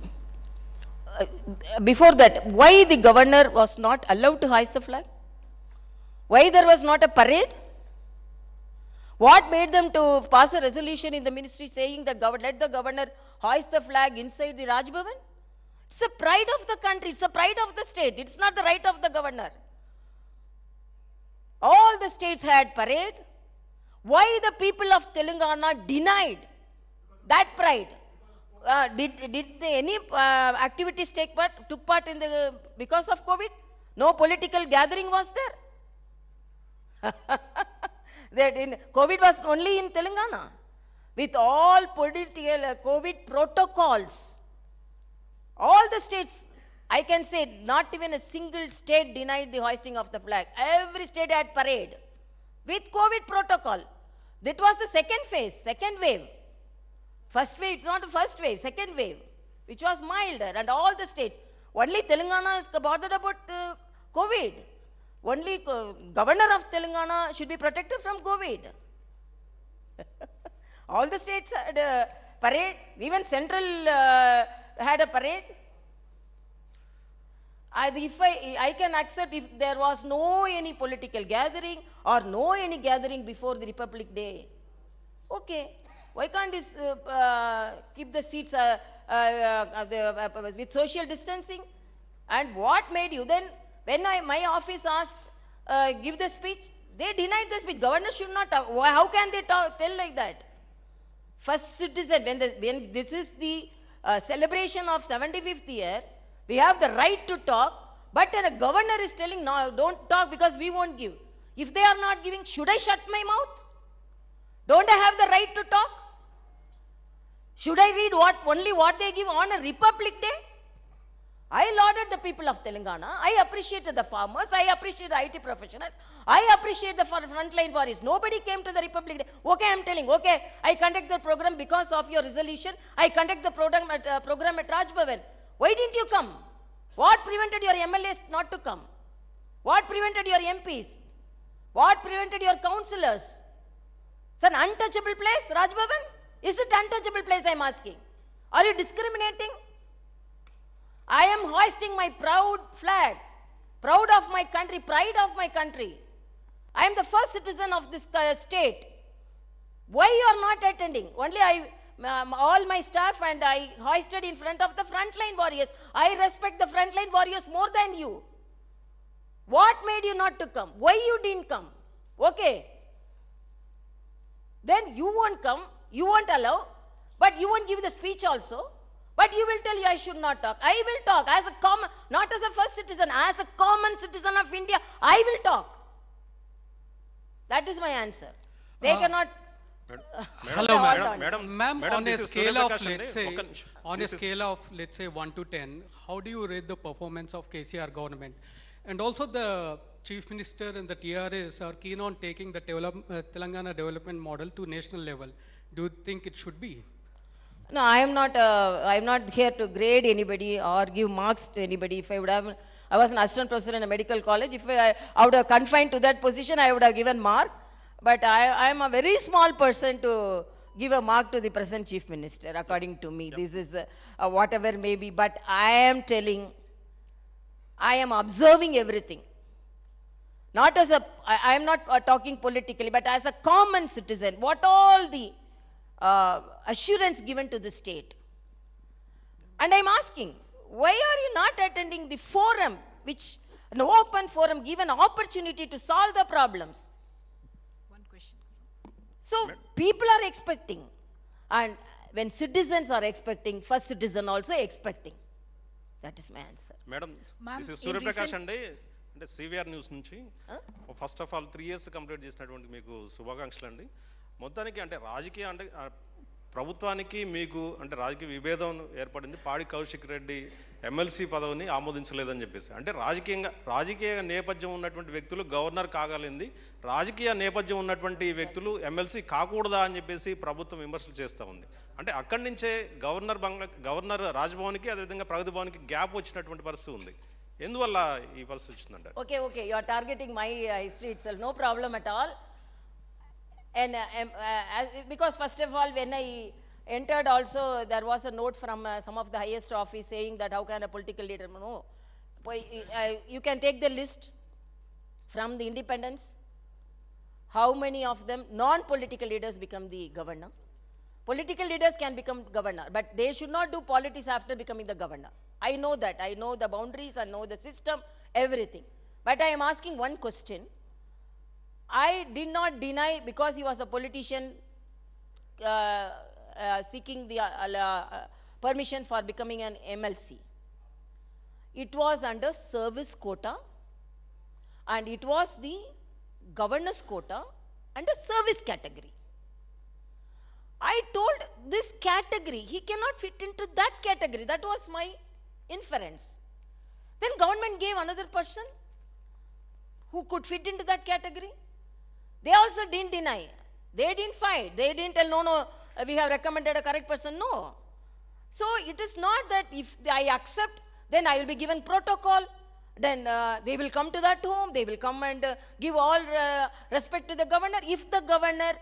before that, why the governor was not allowed to hoist the flag? Why there was not a parade? What made them to pass a resolution in the ministry saying that let the governor hoist the flag inside the Raj Bhavan? It's the pride of the country, it's the pride of the state, it's not the right of the governor. All the states had parade. Why the people of Telangana denied that pride? Did any activities took part in because of COVID? No political gathering was there. COVID was only in Telangana. With all political COVID protocols, all the states, I can say not even a single state denied the hoisting of the flag. Every state had parade with COVID protocol. That was the second wave. First wave, it's not the first wave, second wave, which was milder, and all the states. Only Telangana is bothered about COVID. Only governor of Telangana should be protected from COVID. All the states had a parade, even central had a parade. I can accept if there was no any political gathering or no any gathering before the Republic Day. Okay. Why can't this keep the seats with social distancing? And what made you then? When my office asked give the speech, they denied the speech. Governor should not talk. How can they tell like that? First citizen, when this is the celebration of 75th year, we have the right to talk, but then a governor is telling, no, don't talk because we won't give. If they are not giving, should I shut my mouth? Don't I have the right to talk? Should I read only what they give on a Republic Day? I lauded the people of Telangana. I appreciated the farmers. I appreciate the IT professionals. I appreciate the frontline warriors. Nobody came to the Republic Day. Okay, I'm telling. Okay, I conduct the program because of your resolution. I conduct the program at Raj Bhavan. Why didn't you come? What prevented your MLAs not to come? What prevented your MPs? What prevented your councillors? It's an untouchable place, Raj Bhavan? Is it untouchable place, I'm asking? Are you discriminating? I am hoisting my proud flag, proud of my country, pride of my country. I am the first citizen of this state. Why you are not attending? Only all my staff and I hoisted in front of the frontline warriors. I respect the frontline warriors more than you. What made you not to come? Why you didn't come? Okay. Then you won't come, you won't allow, but you won't give the speech also. But you will tell you I should not talk. I will talk as a common, not as a first citizen, as a common citizen of India. I will talk. That is my answer. They cannot. Hello, madam. Ma'am, on a scale of let's say 1 to 10, how do you rate the performance of KCR government? And also the Chief Minister and the TRS are keen on taking the Telangana development model to national level. Do you think it should be? No, I am not here to grade anybody or give marks to anybody. If I was an assistant professor in a medical college. If I would have confined to that position, I would have given mark. But I am a very small person to give a mark to the present Chief Minister, according to me. Yep. This is whatever may be. But I am telling, I am observing everything. Not as I am not talking politically, but as a common citizen. What all the assurance given to the state. And I'm asking, why are you not attending the forum, which an open forum, give an opportunity to solve the problems? One question. So people are expecting, and when citizens are expecting, first citizen also expecting. That is my answer. Madam, this is Surya Prakash and CVR News నుంచి first of all 3 years complete చేసినటువంటి మీకు శుభాకాంక్షలు అండి. మొత్తానికి అంటే రాజకీయ అంటే ప్రభుత్వానికి మీకు అంటే రాజకీయ విభేదం ఏర్పడింది. పాడి కౌశిక్ రెడ్డి ఎమ్మెల్సీ పదవిని ఆమోదించలేదని చెప్పేసి అంటే రాజకీయ నేపథ్యం ఉన్నటువంటి వ్యక్తులు గవర్నర్ కాగలింది, రాజకీయ నేపథ్యం ఉన్నటువంటి వ్యక్తులు ఎమ్మెల్సీ కాకూడదా అని చెప్పేసి ప్రభుత్వం విమర్శలు చేస్తూ ఉంది. అంటే అక్కడి నుంచే గవర్నర్ రాజ్భవన్కి అదేవిధంగా ప్రగతి భవన్కి గ్యాప్ వచ్చినటువంటి పరిస్థితి ఉంది. ఎందువల్ల ఈ పరిస్థితి వచ్చిందంటే? Okay, you are targeting my history itself. No problem at all. And because first of all, when I entered also, there was a note from some of the highest office saying that how can a political leader, no. You can take the list from the independence. How many of them, non-political leaders, become the governor? Political leaders can become governor, but they should not do politics after becoming the governor. I know that. I know the boundaries, I know the system, everything. But I am asking one question. I did not deny because he was a politician seeking the permission for becoming an MLC. It was under service quota and it was the governor's quota under service category. I told this category, he cannot fit into that category. That was my inference. Then government gave another person who could fit into that category. They also didn't deny. They didn't fight. They didn't tell, no, we have recommended a correct person. No. So it is not that if I accept, then I will be given protocol. Then they will come to that home. They will come and give all respect to the governor. If the governor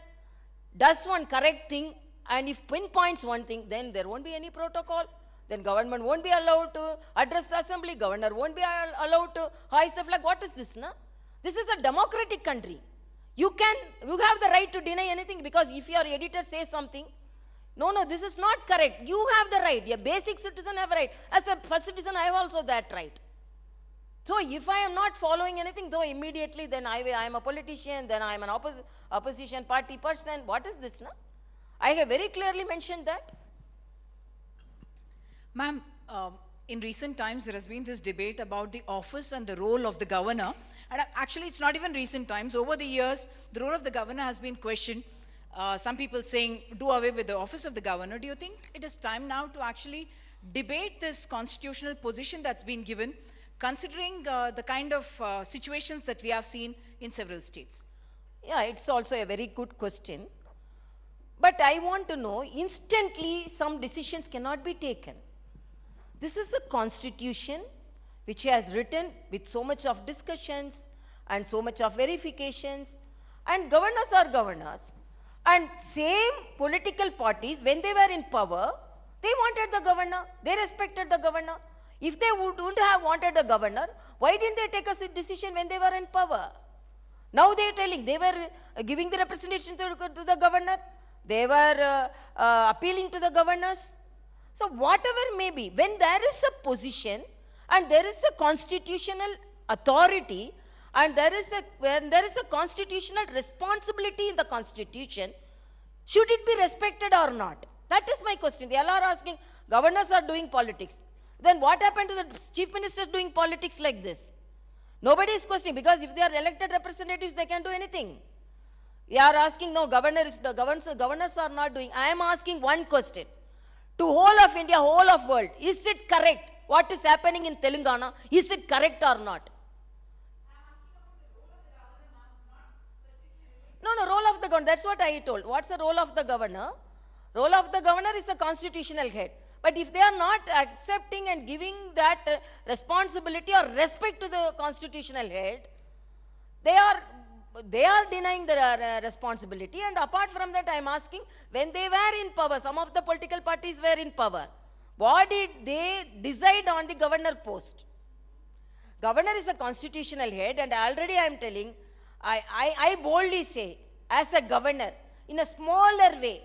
does one correct thing and if pinpoints one thing, then there won't be any protocol. Then government won't be allowed to address the assembly. Governor won't be allowed to hoist the flag. What is this, na? This is a democratic country. You have the right to deny anything, because if your editor says something, no, this is not correct. You have the right. A basic citizen have a right. As a first citizen, I have also that right. So if I am not following anything, though immediately, then I am a politician, then I am an opposition party person. What is this, na? I have very clearly mentioned that. Ma'am, in recent times there has been this debate about the office and the role of the governor. And actually it's not even recent times. Over the years, the role of the governor has been questioned. Some people saying, do away with the office of the governor. Do you think it is time now to actually debate this constitutional position that's been given, considering the kind of situations that we have seen in several states? Yeah, it's also a very good question. But I want to know, instantly some decisions cannot be taken. This is a constitution which has written with so much of discussions and so much of verifications, and governors are governors. And same political parties, when they were in power, they wanted the governor, they respected the governor. If they wouldn't have wanted the governor, why didn't they take a decision when they were in power? Now they are telling, they were giving the representation to the governor, they were appealing to the governors. So whatever may be, when there is a position and there is a constitutional authority and when there is a constitutional responsibility in the constitution, should it be respected or not? That is my question. They all are asking, governors are doing politics. Then what happened to the chief minister doing politics like this? Nobody is questioning, because if they are elected representatives, they can do anything. They are asking, no, governors are not doing. I am asking one question. To whole of India, whole of world, is it correct? What is happening in Telangana, is it correct or not? No, role of the governor, that's what I told. What's the role of the governor? Role of the governor is the constitutional head. But if they are not accepting and giving that responsibility or respect to the constitutional head, they are denying the responsibility. And apart from that, I am asking, when they were in power, some of the political parties were in power, what did they decide on the governor post? Governor is a constitutional head, and already I am telling, I boldly say, as a governor, in a smaller way,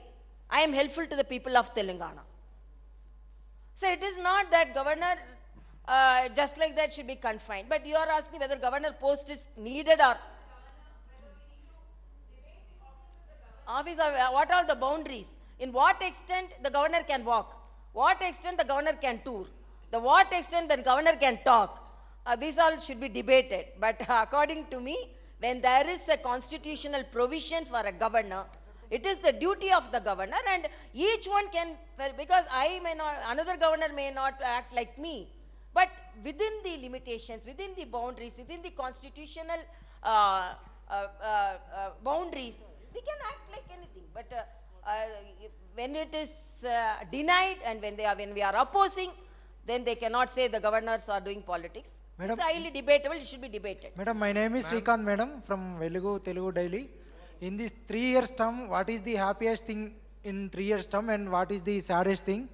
I am helpful to the people of Telangana. So it is not that governor just like that should be confined. But you are asking whether governor post is needed or... Office, what are the boundaries? In what extent the governor can walk? What extent the governor can tour? The what extent the governor can talk? These all should be debated. But according to me, when there is a constitutional provision for a governor, it is the duty of the governor, and each one can, because another governor may not act like me, but within the limitations, within the boundaries, within the constitutional boundaries, we can act like anything. But when it is denied and when we are opposing, then they cannot say the governors are doing politics. Madam, it's highly debatable, it should be debated. Madam, my name is Srikanth, madam, from Velugu Telugu Daily. In this 3 years term, what is the happiest thing in 3 years term and what is the saddest thing?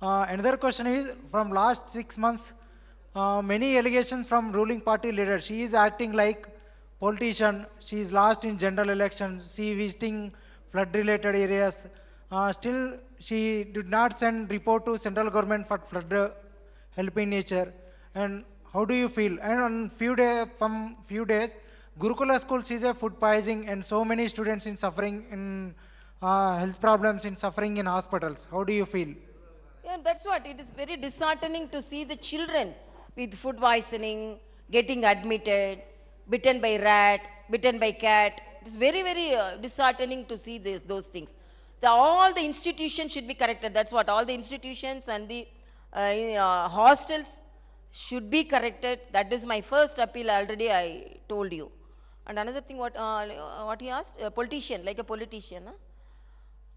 Another question is, from last 6 months, many allegations from ruling party leaders. She is acting like politician. She is lost in general election. She visiting flood related areas. Still, she did not send report to central government for flood helping nature. And how do you feel? And on from few days, Gurukula school sees a food poisoning and so many students in suffering in health problems, in suffering in hospitals. How do you feel? Yeah, that's what. It is very disheartening to see the children with food poisoning, getting admitted, bitten by rat, bitten by cat. It is very, very disheartening to see those things. All the institutions should be corrected. That's what. All the institutions and the hostels should be corrected. That is my first appeal. Already I told you. And another thing, what he asked, a politician, like a politician. Huh?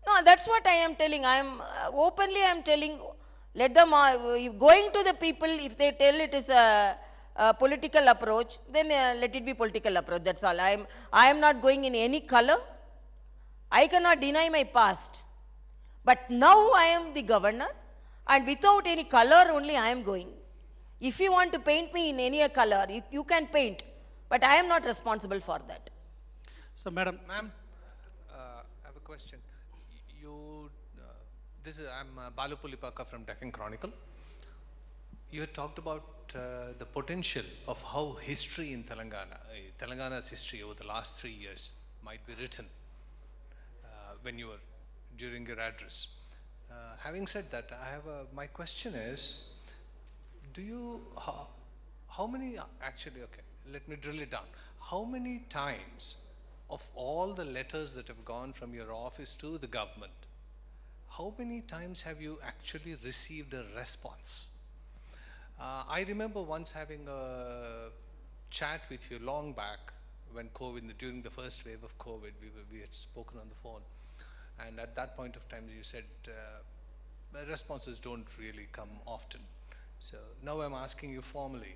No, that's what I am telling. I am openly. I am telling. Let them going to the people. If they tell it is a political approach, then let it be political approach. That's all. I am not going in any color. I cannot deny my past. But now I am the governor. And without any color only I am going. If you want to paint me in any color, you can paint, but I am not responsible for that. So, Madam. Ma'am, I have a question. You, I'm Balu Pulipaka from Deccan Chronicle. You had talked about the potential of how history in Telangana's history over the last 3 years might be written when you were during your address. Having said that, my question is, how many, actually, okay, let me drill it down. How many times of all the letters that have gone from your office to the government, how many times have you actually received a response? I remember once having a chat with you long back when during the first wave of COVID, we had spoken on the phone. And at that point of time, you said responses don't really come often. So now I'm asking you formally,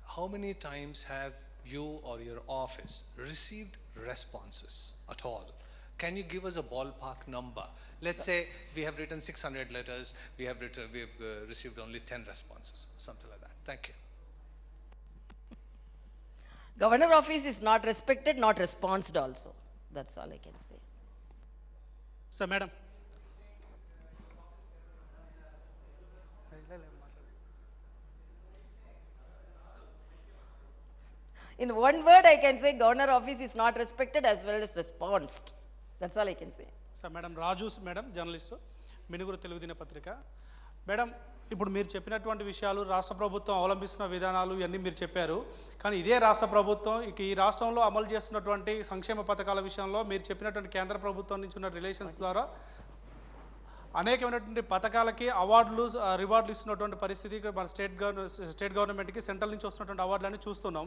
how many times have you or your office received responses at all? Can you give us a ballpark number? Let's say we have written 600 letters, we have received only 10 responses, something like that. Thank you. Governor office is not respected, not responded also. That's all I can say. So, Madam. In one word, I can say governor office is not respected as well as responded. That's all I can say. So, Madam Raju, Madam, journalist, Minuguru Telugu Dinapatrika. Madam, ఇప్పుడు మీరు చెప్పినటువంటి విషయాలు రాష్ట్ర ప్రభుత్వం అవలంబిస్తున్న విధానాలు ఇవన్నీ మీరు చెప్పారు. కానీ ఇదే రాష్ట్ర ప్రభుత్వం ఈ రాష్ట్రంలో అమలు చేస్తున్నటువంటి సంక్షేమ పథకాల విషయంలో మీరు చెప్పినటువంటి కేంద్ర ప్రభుత్వం నుంచి ఉన్న రిలేషన్స్ ద్వారా అనేకమైనటువంటి పథకాలకి అవార్డులు రివార్డులు ఇస్తున్నటువంటి పరిస్థితి మన స్టేట్ గవర్నమెంట్కి సెంట్రల్ నుంచి వస్తున్నటువంటి అవార్డులన్నీ చూస్తున్నాం.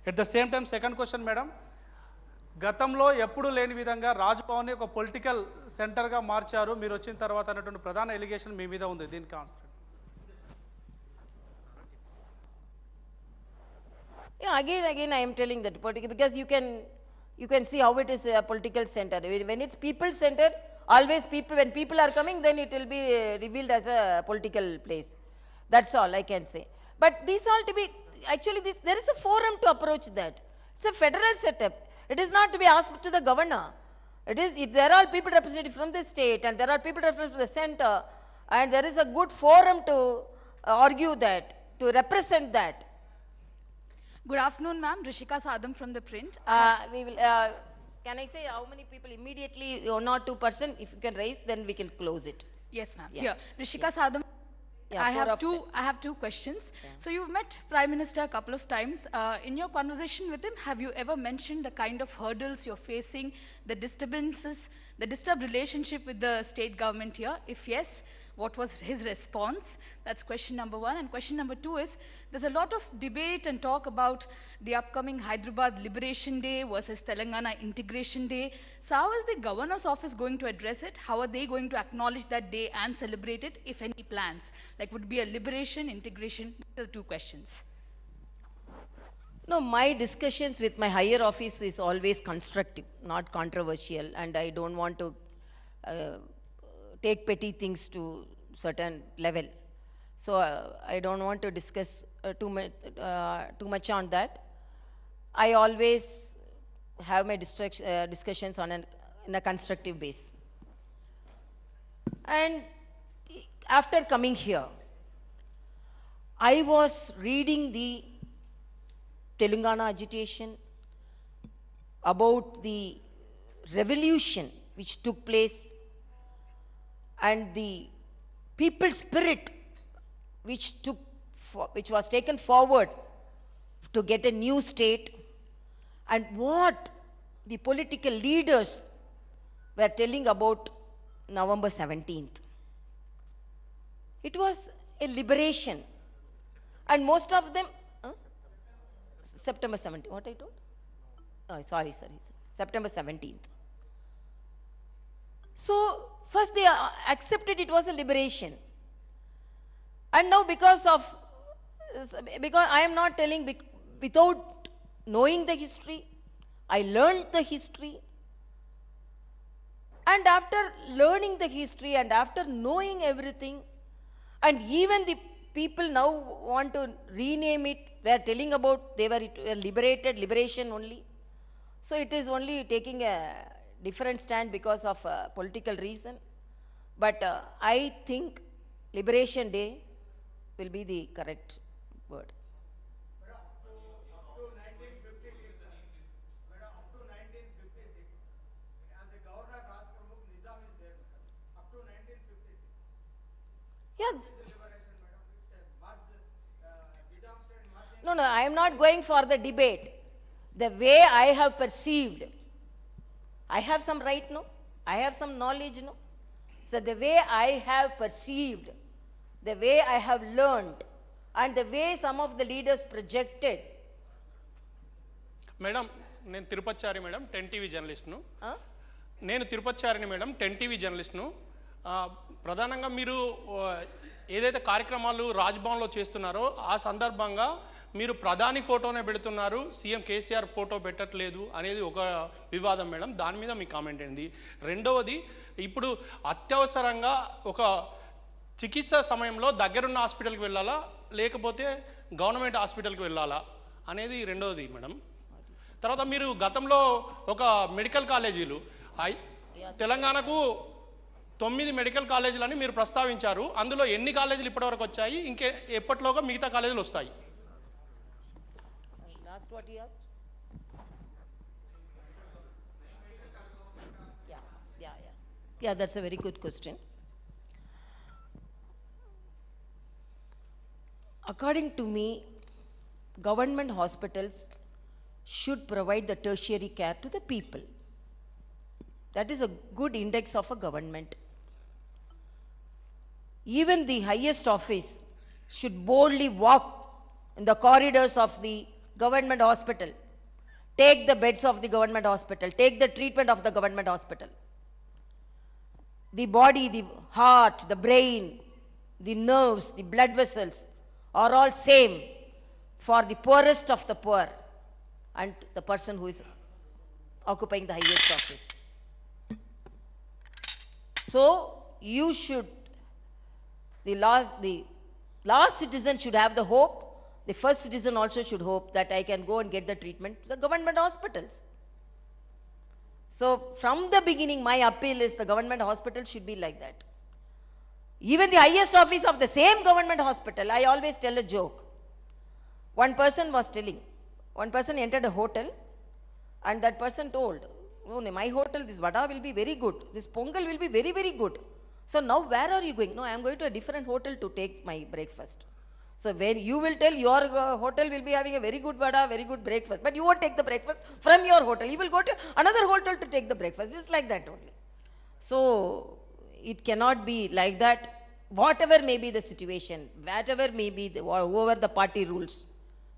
At the same time second question madam, గతంలో ఎప్పుడూ లేని విధంగా రాజ్భవన్ని ఒక పొలిటికల్ సెంటర్గా మార్చారు మీరు వచ్చిన తర్వాత అన్నటువంటి ప్రధాన ఎలిగేషన్ మీ మీద ఉంది. దీనికి answer. Yeah, again I am telling that political, because you can see how it is a political center. When it's people centered, always when people are coming, then it will be revealed as a political place. That's all I can say. But these all to be, actually there is a forum to approach that. It's a federal setup. It is not to be asked to the governor. There are people represented from the state and there are people represented from the center, and there is a good forum to argue that, to represent that. Good afternoon, ma'am. Rishika Sadam from the print. We will. Can I say how many people immediately, 1 or 2%? If you can raise, then we can close it. Yes, ma'am. Yeah. Here, Rishika Sadam. Yeah, I have two questions. Yeah. So you've met Prime Minister a couple of times. In your conversation with him, have you ever mentioned the kind of hurdles you're facing, the disturbances, the disturbed relationship with the state government here? If yes, what was his response? That's question number one. And question number two is, there's a lot of debate and talk about the upcoming Hyderabad Liberation Day versus Telangana Integration Day. So how is the governor's office going to address it? How are they going to acknowledge that day and celebrate it, if any plans? Like, would it be a liberation, integration? These are the two questions. No, my discussions with my higher office is always constructive, not controversial, and I don't want to take petty things to certain level. So I don't want to discuss too much on that. I always have my discussions in a constructive base. And after coming here, I was reading the Telangana agitation about the revolution which took place and the people spirit which was taken forward to get a new state, and what the political leaders were telling about November 17th. It was a liberation, and most of them, September 17th, what I told? Oh, sorry, September 17th. So, first they accepted it was a liberation. And now because I am not telling without knowing the history, I learned the history. And after learning the history and after knowing everything, And even the people now want to rename it. They are telling about they were liberated, liberation only. So it is only taking a different stand because of a political reason. But I think Liberation Day will be the correct word. Yeah. No, no, I am not going for the debate. The way I have perceived, I have some right, no? I have some knowledge, no? So the way I have perceived, the way I have learned, and the way some of the leaders projected. Madam నేను తిరుపతిచారి madam 10 TV జర్నలిస్ట్ను. నేను తిరుపతిచారిని madam 10 TV జర్నలిస్ట్ను. ప్రధానంగా మీరు ఏదైతే కార్యక్రమాలు రాజ్భవన్లో చేస్తున్నారో ఆ సందర్భంగా మీరు ప్రధాని ఫోటోనే పెడుతున్నారు, సీఎం కేసీఆర్ ఫోటో పెట్టట్లేదు అనేది ఒక వివాదం మేడం. దాని మీద మీ కామెంట్ ఏంది? రెండవది, ఇప్పుడు అత్యవసరంగా ఒక చికిత్స సమయంలో దగ్గరున్న హాస్పిటల్కి వెళ్ళాలా లేకపోతే గవర్నమెంట్ హాస్పిటల్కి వెళ్ళాలా అనేది రెండవది మేడం. తర్వాత మీరు గతంలో ఒక మెడికల్ కాలేజీలు తెలంగాణకు 9 మెడికల్ కాలేజీలని మీరు ప్రస్తావించారు. అందులో ఎన్ని కాలేజీలు ఇప్పటివరకు వచ్చాయి, ఇంకే ఎప్పటిలోగా మిగతా కాలేజీలు వస్తాయి? Last what he asked? Yeah, that's a very good question. According to me, government hospitals should provide the tertiary care to the people. That is a good index of a government. Even the highest office should boldly walk in the corridors of the government hospital, take the beds of the government hospital, take the treatment of the government hospital. The body, the heart, the brain, the nerves, the blood vessels are all same for the poorest of the poor and the person who is occupying the highest office. So you should, the last citizen should have the hope, the first citizen also should hope that I can go and get the treatment to the government hospitals. So from the beginning, my appeal is the government hospital should be like that. Even the highest office of the same government hospital, I always tell a joke. One person was telling, one person entered a hotel and that person told, oh, my hotel, this vada will be very good, this pongal will be very, very good. So now where are you going? No, I am going to a different hotel to take my breakfast. So when you will tell your hotel will be having a very good vada, very good breakfast, but you won't take the breakfast from your hotel. You will go to another hotel to take the breakfast. It's like that only. So it cannot be like that. Whatever may be the situation, whatever may be whoever the party rules,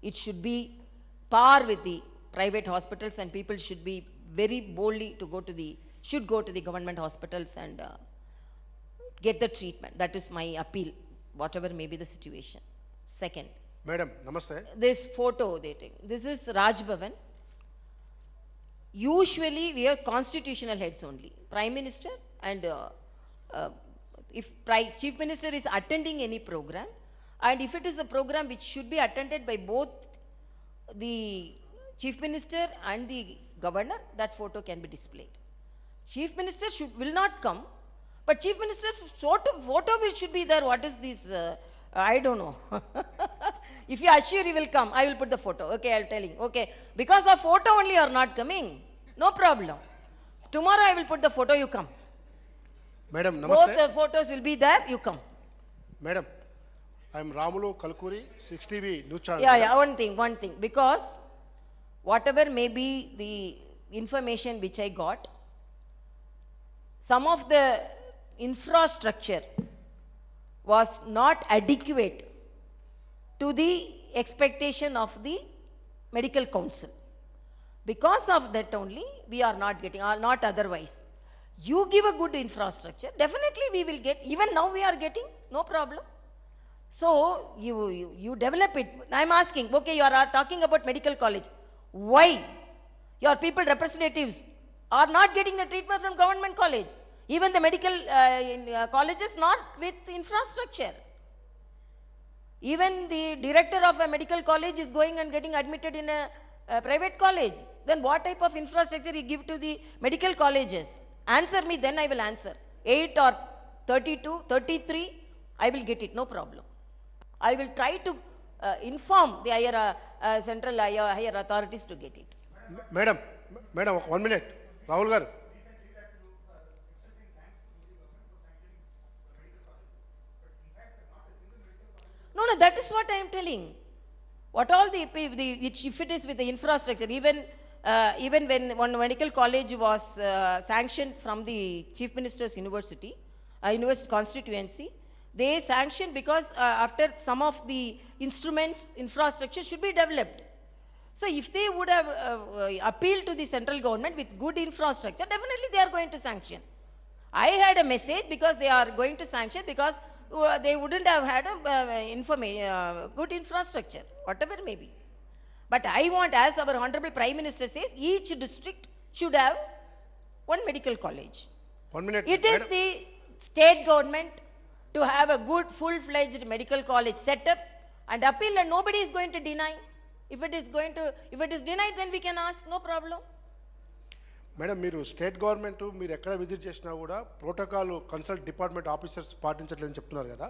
it should be par with the private hospitals, and people should be very boldly to should go to the government hospitals and get the treatment. That is my appeal, whatever may be the situation. Second, Madam, namaste. This photo they take. This is Raj Bhavan. Usually we have constitutional heads only, Prime Minister and if Chief Minister is attending any program, and if it is a program which should be attended by both the Chief Minister and the Governor, that photo can be displayed. Chief Minister will not come, but Chief Minister photo which should be there. What is this? I don't know. If you assure he will come, I will put the photo. Okay, I'll tell him. Okay, because of photo only you are not coming. No problem. Tomorrow I will put the photo, you come. Madam, namaste. Both the photos will be there, you come. Madam, I am Ramulu Kalkuri, 6TV News Channel. Yeah, one thing. Because whatever may be the information which I got, some of the infrastructure was not adequate to the expectation of the medical council. Because of that only we are not getting, or not otherwise. You give a good infrastructure, definitely we will get. Even now we are getting, no problem. So you develop it. I am asking, okay, you are talking about medical college. Why your people representatives are not getting the treatment from government college? Even the medical colleges not with infrastructure. Even the director of a medical college is going and getting admitted in a private college. Then what type of infrastructure you give to the medical colleges? Answer me, then I will answer. 8 or 32, 33, I will get it, no problem. I will try to inform the central higher authorities to get it. Madam, 1 minute. Rahul garu. No, that is what I am telling. What all if it is with the infrastructure, even when one medical college was sanctioned from the Chief Minister's University constituency, they sanctioned because after some of the instruments, infrastructure should be developed. So if they would have appealed to the central government with good infrastructure, definitely they are going to sanction. I had a message because they are going to sanction because they wouldn't have had a good infrastructure, whatever may be. But I want, as our Honorable Prime Minister says, each district should have one medical college. 1 minute. It is the state government to have a good full-fledged medical college set up and appeal, and nobody is going to deny. If it is denied, then we can ask, no problem. Madam మీరు state government మీరు ఎక్కడ visit చేసినా కూడా protocol consult department officers పాటించట్లేదని చెప్తున్నారు కదా,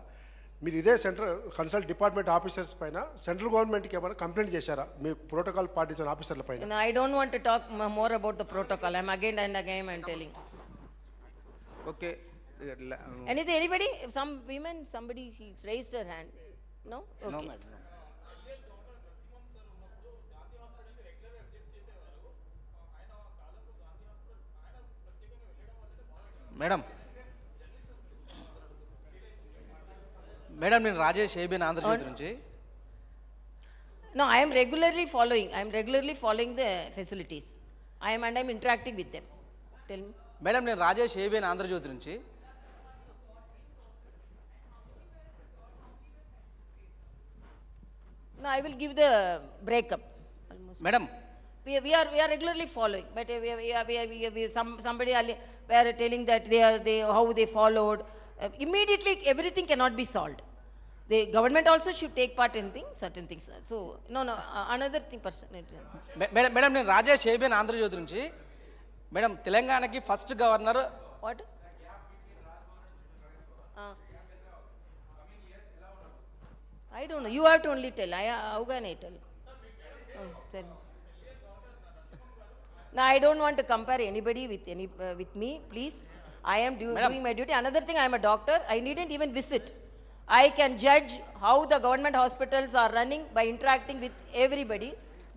మీరు ఇదే central consult department officers పైన సెంట్రల్ గవర్నమెంట్కి ఏమైనా కంప్లైంట్ చేశారా మీ ప్రోటోకాల్ పాటించిన ఆఫీసర్ల పైన? I don't want to talk more about the protocol. I'm again and again telling. Okay. Anybody? Some women, somebody raised her hand. No? Okay. No, madam. Madam నేను Rajesh ABN Andhra Jyothi నుంచి. No, I am regularly following the facilities. I am interacting with them. Tell me. Madam నేను Rajesh ABN Andhra Jyothi నుంచి. No, I will give the breakup. Madam, we are regularly following, but somebody were telling that how they followed. Immediately everything cannot be solved. The government also should take part in certain things. So no, another thing person. Madam నేను Rajesh ABN Andhra Jyothi నుంచి. Madam తెలంగాణకి first governor. What? I don't know. You have to only tell. How can I tell? Tell me. No, I don't want to compare anybody with me, please. I am doing my duty. Another thing, I am a doctor. I needn't even visit. I can judge how the government hospitals are running by interacting with everybody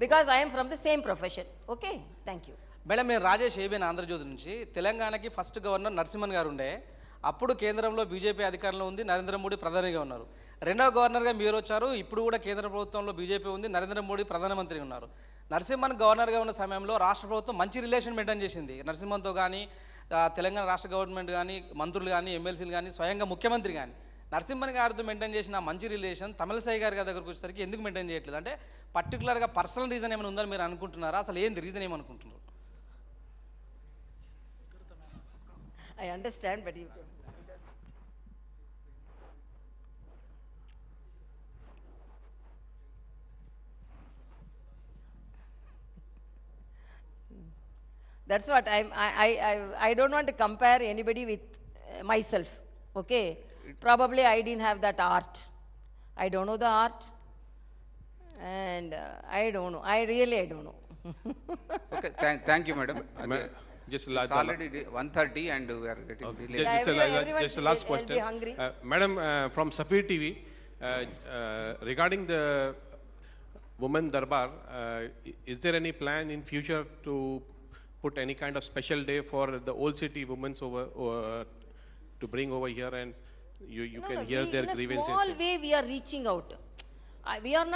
because I am from the same profession. Okay? Thank you. Madam నేను Rajesh ABN Andhra Jyothi నుంచి. తెలంగాణకి first governor Narasimhan గారు ఉండే. అప్పుడు కేంద్రంలో BJP అధికారంలో ఉంది, నరేంద్ర మోడీ ప్రధానిగా ఉన్నారు. రెండవ గవర్నర్గా మీరు వచ్చారు. ఇప్పుడు కూడా కేంద్ర ప్రభుత్వంలో బీజేపీ ఉంది, నరేంద్ర మోడీ ప్రధానమంత్రి ఉన్నారు. నరసింహన్ గవర్నర్గా ఉన్న సమయంలో రాష్ట్ర ప్రభుత్వం మంచి రిలేషన్ మెయింటైన్ చేసింది. నరసింహన్తో కానీ తెలంగాణ రాష్ట్ర గవర్నమెంట్ కానీ మంత్రులు కానీ ఎమ్మెల్సీలు కానీ స్వయంగా ముఖ్యమంత్రి కానీ నరసింహన్ గారితో మెయింటైన్ చేసిన మంచి రిలేషన్ తమిళసై గారి దగ్గరకు వచ్చేసరికి ఎందుకు మెయింటైన్ చేయట్లేదు? అంటే పర్టికులర్గా పర్సనల్ రీజన్ ఏమైనా ఉందని మీరు అనుకుంటున్నారా? అసలు ఏంది రీజన్ ఏమనుకుంటున్నారు? I understand, but you don't. That's what I don't want to compare anybody with myself. Okay? Probably I didn't have that art. I don't know the art. And I don't know. I don't know. Okay, thank you, madam. Just it's already 1:30 and we are getting delayed. Just a last question. Madam, from Safir TV, regarding the Women Darbar, is there any plan in future to put any kind of special day for the old city women to bring over here and you can hear their grievances? In a small way we are reaching out. We are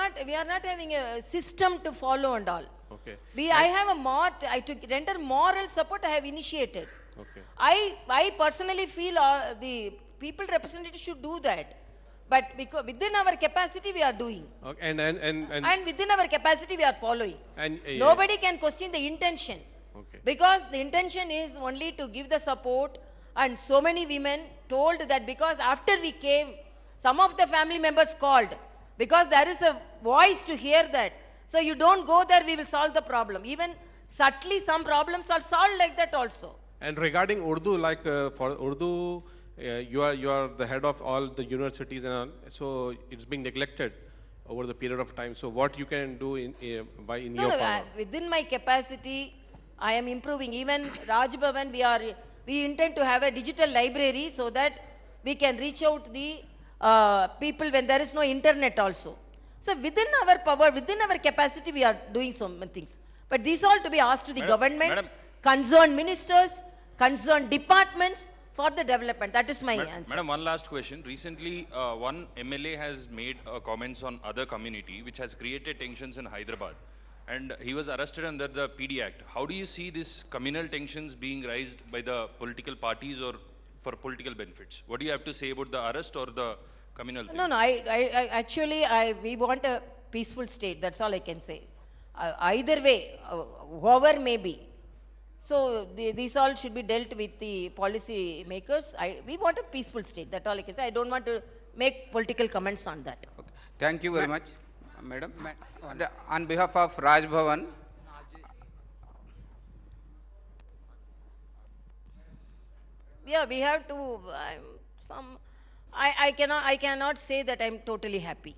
not having a system to follow and all. Okay. I have to render moral support. I have initiated. Okay. I personally feel the people representatives should do that. But because within our capacity we are doing. Okay. And within our capacity we are following. And nobody can question the intention. Okay. Because the intention is only to give the support, and so many women told that because after we came, some of the family members called because there is a voice to hear that. So you don't go there, we will solve the problem. Even subtly some problems are solved like that also. And regarding Urdu, like for Urdu, you are the head of all the universities and all, so it's being neglected over the period of time. So what you can do in your power? Within my capacity, I am improving. Even Raj Bhavan, we intend to have a digital library so that we can reach out the people when there is no internet also. So within our power, within our capacity, we are doing so many things. But these all to be asked to the government, concerned ministers, concerned departments for the development. That is my answer. Madam, one last question. Recently, one MLA has made comments on other community which has created tensions in Hyderabad. And he was arrested under the PD Act. How do you see these communal tensions being raised by the political parties or for political benefits? What do you have to say about the arrest or the communal thing? No, we want a peaceful state. That's all I can say. Either way, whoever may be. So these all should be dealt with the policy makers. We want a peaceful state. That's all I can say. I don't want to make political comments on that. Okay. Thank you very much, Madam. On behalf of Raj Bhavan, yeah, we have to. I cannot say that I'm totally happy.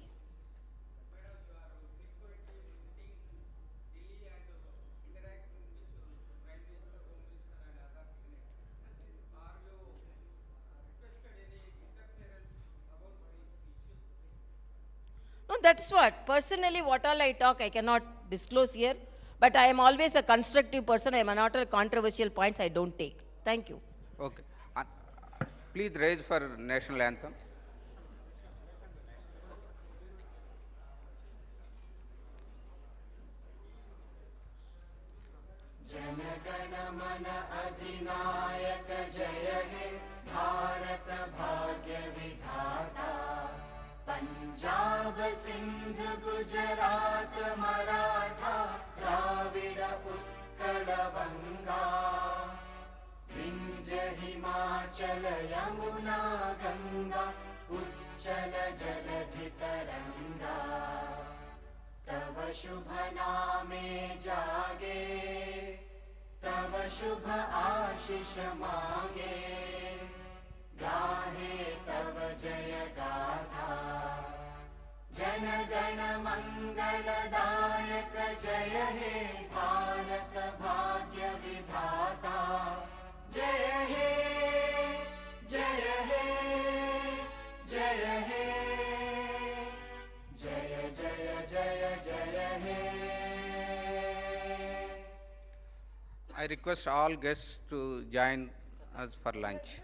No, that's what. Personally, what all I talk, I cannot disclose here. But I am always a constructive person. I am not all controversial points I don't take. Thank you. okay. Please raise for national anthem. जनगण मन अधिनायक जय हे भारत भाग्य विधाता पंजाब सिंध गुजरात मराठा द्राविड उत्कल बंगा विंध्य हिमाचल यमुना गंगा उच्चल जलधि तरंगा तव शुभ नामे जागे तव शुभ आशीष मांगे गाहे तव जय गाथा जन गण मंगलदायक जय हे भारत भाग्य विधाता जय हे जय हे जय हे जय जय जय जय हे I request all guests to join us for lunch.